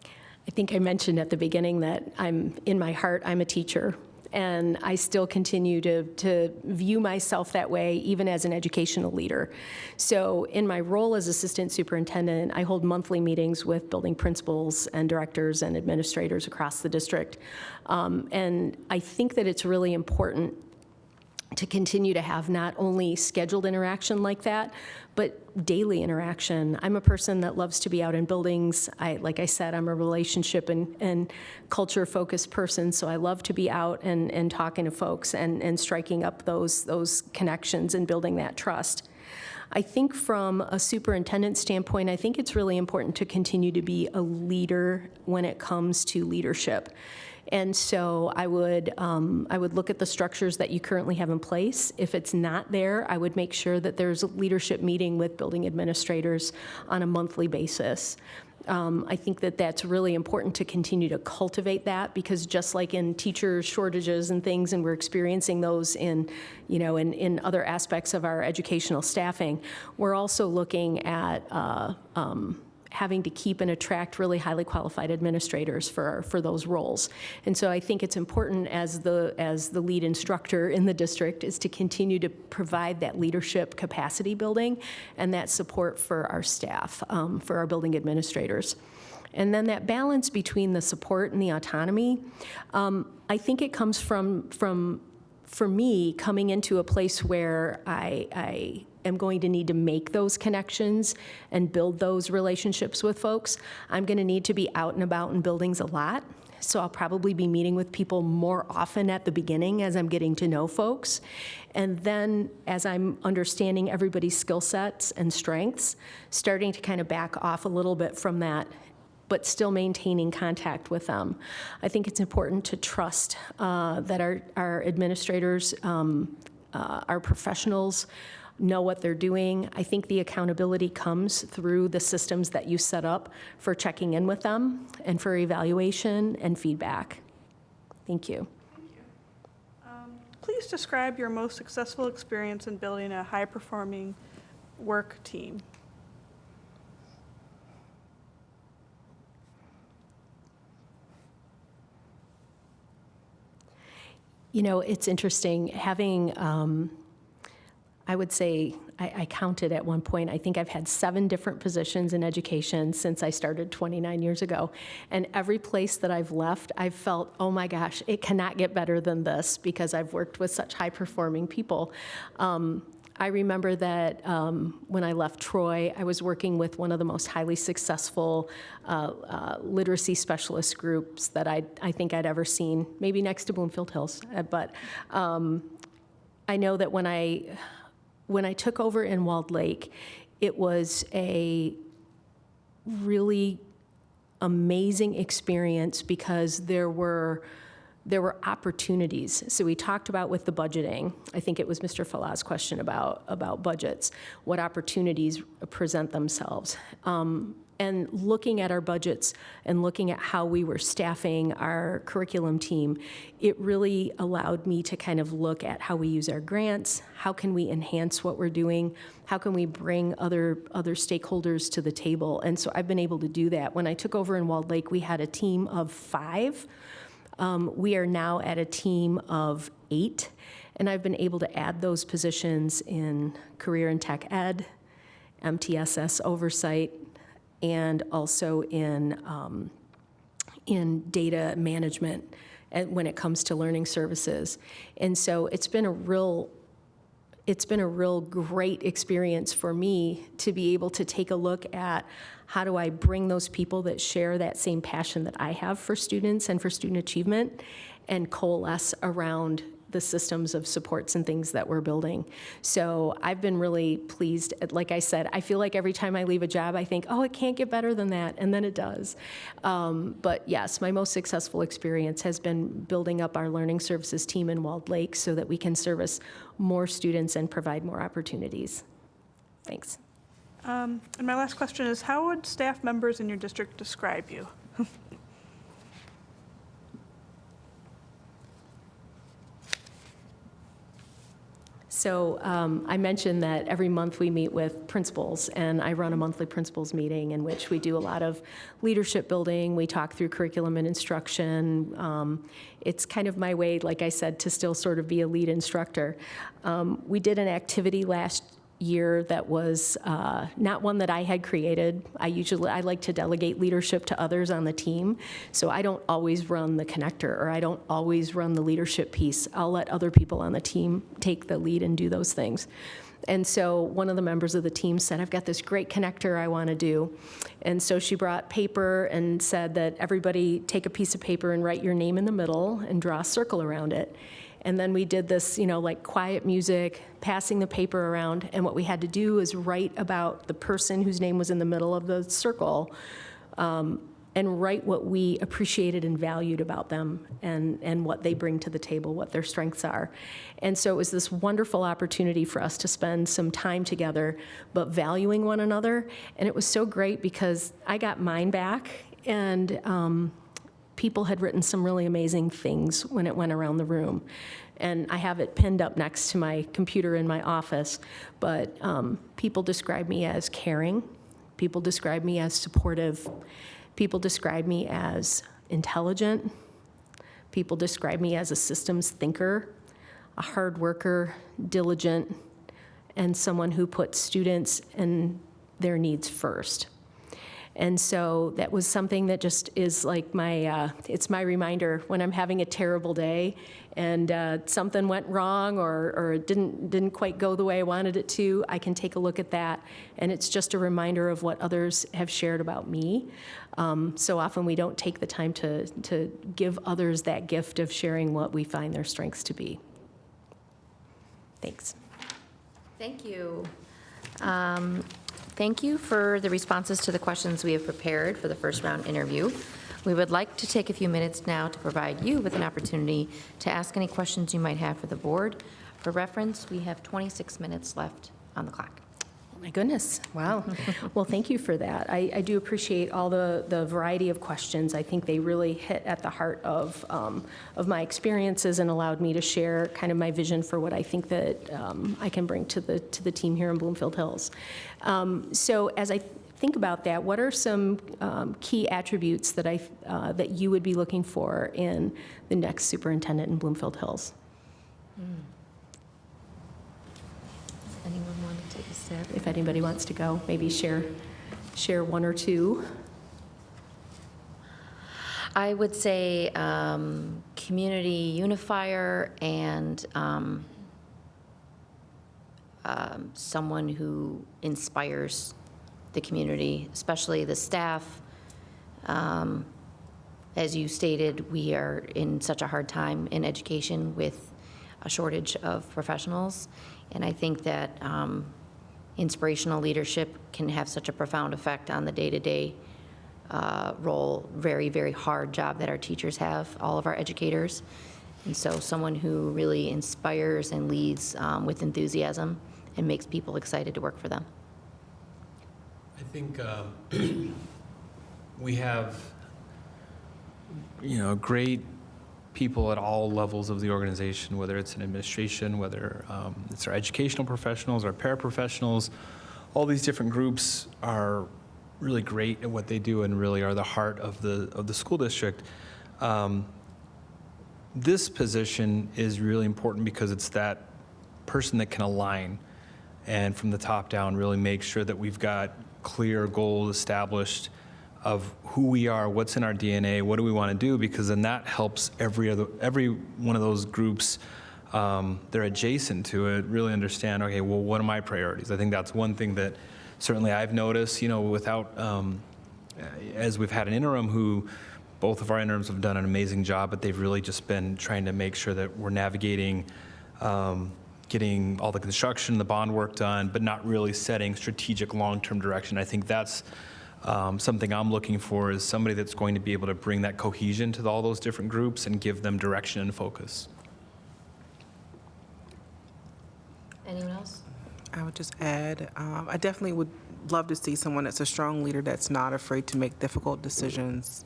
I think I mentioned at the beginning that in my heart, I'm a teacher. and I still continue to view myself that way, even as an educational leader. So in my role as assistant superintendent, I hold monthly meetings with building principals and directors and administrators across the district. And I think that it's really important to continue to have not only scheduled interaction like that, but daily interaction. I'm a person that loves to be out in buildings. Like I said, I'm a relationship and culture-focused person, so I love to be out and talking to folks and striking up those connections and building that trust. I think from a superintendent standpoint, I think it's really important to continue to be a leader when it comes to leadership. And so I would look at the structures that you currently have in place. If it's not there, I would make sure that there's a leadership meeting with building administrators on a monthly basis. I think that that's really important to continue to cultivate that, because just like in teacher shortages and things, and we're experiencing those in other aspects of our educational staffing, we're also looking at having to keep and attract really highly qualified administrators for those roles. And so I think it's important as the lead instructor in the district is to continue to provide that leadership capacity building and that support for our staff, for our building administrators. And then that balance between the support and the autonomy, I think it comes from for me, coming into a place where I am going to need to make those connections and build those relationships with folks. I'm going to need to be out and about in buildings a lot. So I'll probably be meeting with people more often at the beginning as I'm getting to know folks. And then as I'm understanding everybody's skill sets and strengths, starting to kind of back off a little bit from that, but still maintaining contact with them. I think it's important to trust that our administrators, our professionals, know what they're doing. I think the accountability comes through the systems that you set up for checking in with them and for evaluation and feedback. Thank you.
Please describe your most successful experience in building a high-performing work team.
You know, it's interesting having, I would say, I counted at one point, I think I've had 7 different positions in education since I started 29 years ago. And every place that I've left, I've felt, oh my gosh, it cannot get better than this, because I've worked with such high-performing people. I remember that when I left Troy, I was working with one of the most highly successful literacy specialist groups that I think I'd ever seen, maybe next to Bloomfield Hills. But I know that when I took over in Walled Lake, it was a really amazing experience because there were opportunities. So we talked about with the budgeting, I think it was Mr. Falah's question about budgets, what opportunities present themselves. And looking at our budgets and looking at how we were staffing our curriculum team, it really allowed me to kind of look at how we use our grants, how can we enhance what we're doing, how can we bring other stakeholders to the table. And so I've been able to do that. When I took over in Walled Lake, we had a team of 5. We are now at a team of 8, and I've been able to add those positions in career and tech ed, MTSS oversight, and also in data management when it comes to learning services. And so it's been a real great experience for me to be able to take a look at how do I bring those people that share that same passion that I have for students and for student achievement and coalesce around the systems of supports and things that we're building. So I've been really pleased. Like I said, I feel like every time I leave a job, I think, oh, it can't get better than that, and then it does. But yes, my most successful experience has been building up our learning services team in Walled Lake so that we can service more students and provide more opportunities. Thanks.
And my last question is, how would staff members in your district describe you?
So I mentioned that every month we meet with principals, and I run a monthly principals meeting in which we do a lot of leadership building. We talk through curriculum and instruction. It's kind of my way, like I said, to still sort of be a lead instructor. We did an activity last year that was not one that I had created. I like to delegate leadership to others on the team, so I don't always run the connector, or I don't always run the leadership piece. I'll let other people on the team take the lead and do those things. And so one of the members of the team said, I've got this great connector I want to do. And so she brought paper and said that everybody take a piece of paper and write your name in the middle and draw a circle around it. And then we did this, like quiet music, passing the paper around, and what we had to do is write about the person whose name was in the middle of the circle, and write what we appreciated and valued about them, and what they bring to the table, what their strengths are. And so it was this wonderful opportunity for us to spend some time together, but valuing one another. And it was so great because I got mine back, and people had written some really amazing things when it went around the room. And I have it pinned up next to my computer in my office. But people describe me as caring. People describe me as supportive. People describe me as intelligent. People describe me as a systems thinker, a hard worker, diligent, and someone who puts students and their needs first. And so that was something that just is like it's my reminder when I'm having a terrible day and something went wrong or it didn't quite go the way I wanted it to. I can take a look at that, and it's just a reminder of what others have shared about me. So often we don't take the time to give others that gift of sharing what we find their strengths to be. Thanks.
Thank you. Thank you for the responses to the questions we have prepared for the first round interview. We would like to take a few minutes now to provide you with an opportunity to ask any questions you might have for the board. For reference, we have 26 minutes left on the clock.
My goodness, wow. Well, thank you for that. I do appreciate all the variety of questions. I think they really hit at the heart of my experiences and allowed me to share kind of my vision for what I think that I can bring to the team here in Bloomfield Hills. So as I think about that, what are some key attributes that you would be looking for in the next superintendent in Bloomfield Hills?
Anyone want to take a stab?
If anybody wants to go, maybe share one or two.
I would say community unifier and someone who inspires the community, especially the staff. As you stated, we are in such a hard time in education with a shortage of professionals. And I think that inspirational leadership can have such a profound effect on the day-to-day role, very, very hard job that our teachers have, all of our educators. And so someone who really inspires and leads with enthusiasm and makes people excited to work for them.
I think we have, great people at all levels of the organization, whether it's in administration, whether it's our educational professionals, our paraprofessionals. All these different groups are really great at what they do and really are the heart of the school district. This position is really important because it's that person that can align and from the top down really make sure that we've got clear goals established of who we are, what's in our DNA, what do we want to do, because then that helps every one of those groups they're adjacent to it really understand, okay, well, what are my priorities? I think that's one thing that certainly I've noticed, without, as we've had an interim who, both of our interims have done an amazing job, but they've really just been trying to make sure that we're navigating getting all the construction, the bond work done, but not really setting strategic long-term direction. I think that's something I'm looking for is somebody that's going to be able to bring that cohesion to all those different groups and give them direction and focus.
Anyone else?
I would just add, I definitely would love to see someone that's a strong leader that's not afraid to make difficult decisions,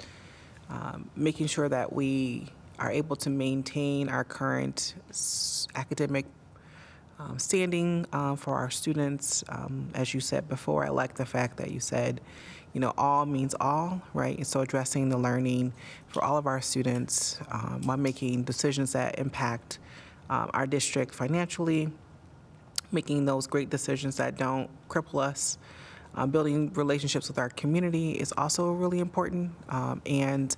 making sure that we are able to maintain our current academic standing for our students. As you said before, I like the fact that you said, all means all, right? And so addressing the learning for all of our students while making decisions that impact our district financially, making those great decisions that don't cripple us. Building relationships with our community is also really important. And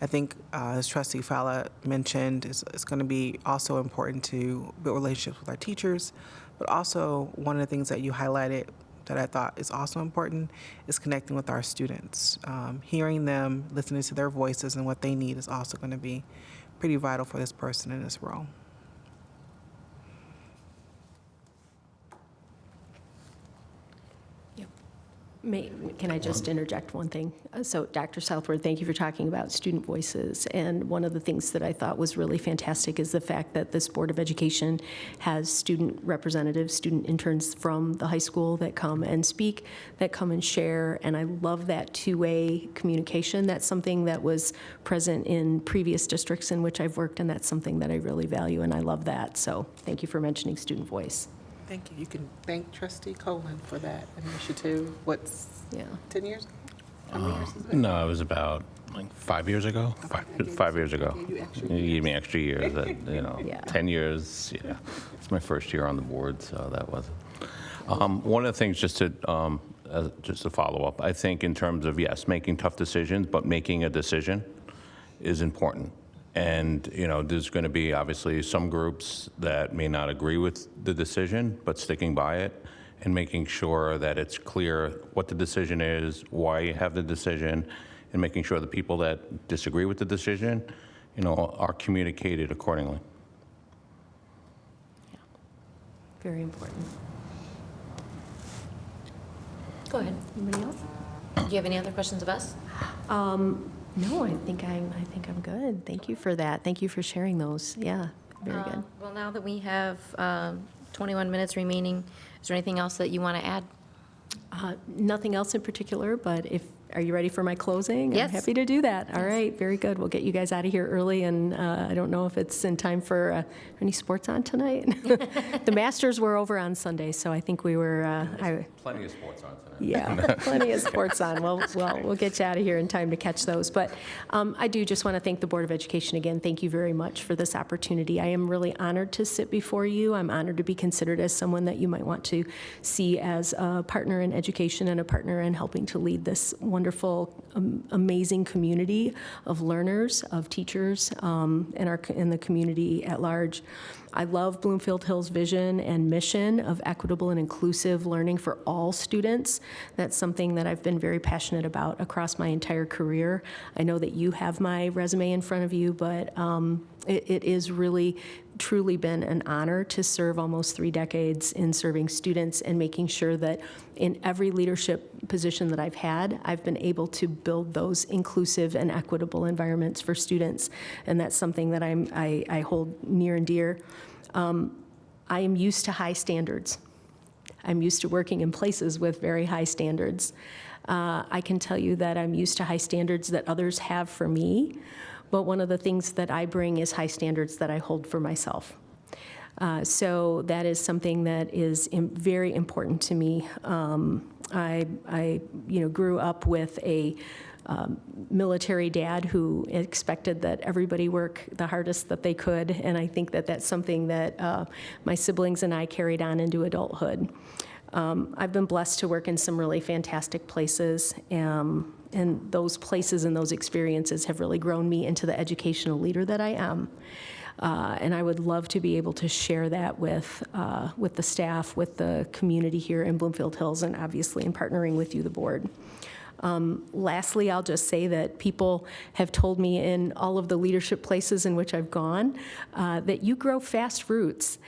I think, as Trustee Fowler mentioned, it's going to be also important to build relationships with our teachers. But also, one of the things that you highlighted that I thought is also important is connecting with our students. Hearing them, listening to their voices and what they need is also going to be pretty vital for this person in this role.
Can I just interject one thing? So, Dr. Southward, thank you for talking about student voices. And one of the things that I thought was really fantastic is the fact that this Board of Education has student representatives, student interns from the high school that come and speak, that come and share. And I love that two-way communication. That's something that was present in previous districts in which I've worked, and that's something that I really value, and I love that. So, thank you for mentioning student voice.
Thank you. You can thank Trustee Colin for that initiative. 10 years ago? How many years has it been?
No, it was about 5 years ago. Five years ago.
Gave you extra
You gave me extra years.
Yeah.
10 years. Yeah, it's my first year on the board, so that was it. One of the things, just to follow up, I think in terms of yes, making tough decisions, but making a decision is important. And, there's going to be obviously some groups that may not agree with the decision, but sticking by it and making sure that it's clear what the decision is, why you have the decision, and making sure the people that disagree with the decision, are communicated accordingly.
Yeah. Very important.
Go ahead.
Anybody else?
Do you have any other questions of us?
No, I think I'm good. Thank you for that. Thank you for sharing those. Yeah, very good.
Well, now that we have 21 minutes remaining, is there anything else that you want to add?
Nothing else in particular, but are you ready for my closing?
Yes.
I'm happy to do that. All right, very good. We'll get you guys out of here early, and I don't know if it's in time for any sports on tonight. The Masters were over on Sunday, so I think we were.
Plenty of sports on tonight.
Yeah, plenty of sports on. Well, we'll get you out of here in time to catch those. But I do just want to thank the Board of Education again. Thank you very much for this opportunity. I am really honored to sit before you. I'm honored to be considered as someone that you might want to see as a partner in education and a partner in helping to lead this wonderful, amazing community of learners, of teachers, in the community at large. I love Bloomfield Hill's vision and mission of equitable and inclusive learning for all students. That's something that I've been very passionate about across my entire career. I know that you have my resume in front of you, but it is really truly been an honor to serve almost 3 decades in serving students and making sure that in every leadership position that I've had, I've been able to build those inclusive and equitable environments for students. And that's something that I hold near and dear. I am used to high standards. I'm used to working in places with very high standards. I can tell you that I'm used to high standards that others have for me. But one of the things that I bring is high standards that I hold for myself. So that is something that is very important to me. I grew up with a military dad who expected that everybody work the hardest that they could, and I think that that's something that my siblings and I carried on into adulthood. I've been blessed to work in some really fantastic places, and those places and those experiences have really grown me into the educational leader that I am. And I would love to be able to share that with the staff, with the community here in Bloomfield Hills, and obviously in partnering with you, the board. Lastly, I'll just say that people have told me in all of the leadership places in which I've gone that you grow fast roots.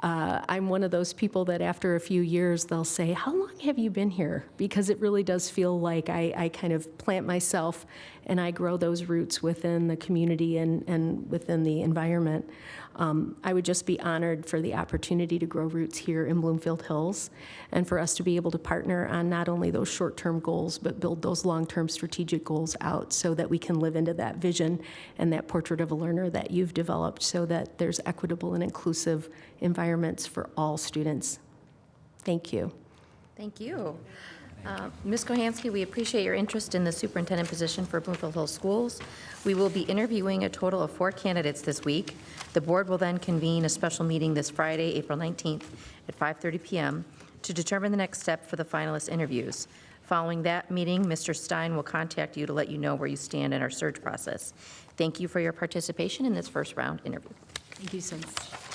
I'm one of those people that after a few years, they'll say, how long have you been here? Because it really does feel like I kind of plant myself and I grow those roots within the community and within the environment, I would just be honored for the opportunity to grow roots here in Bloomfield Hills, and for us to be able to partner on not only those short-term goals, but build those long-term strategic goals out so that we can live into that vision and that portrait of a learner that you've developed, so that there's equitable and inclusive environments for all students. Thank you.
Thank you. Ms. Kochanski, we appreciate your interest in the superintendent position for Bloomfield Hills Schools. We will be interviewing a total of 4 candidates this week. The board will then convene a special meeting this Friday, April 19th at 5:30 p.m. to determine the next step for the finalist interviews. Following that meeting, Mr. Stein will contact you to let you know where you stand in our search process. Thank you for your participation in this first round interview.
Thank you so much.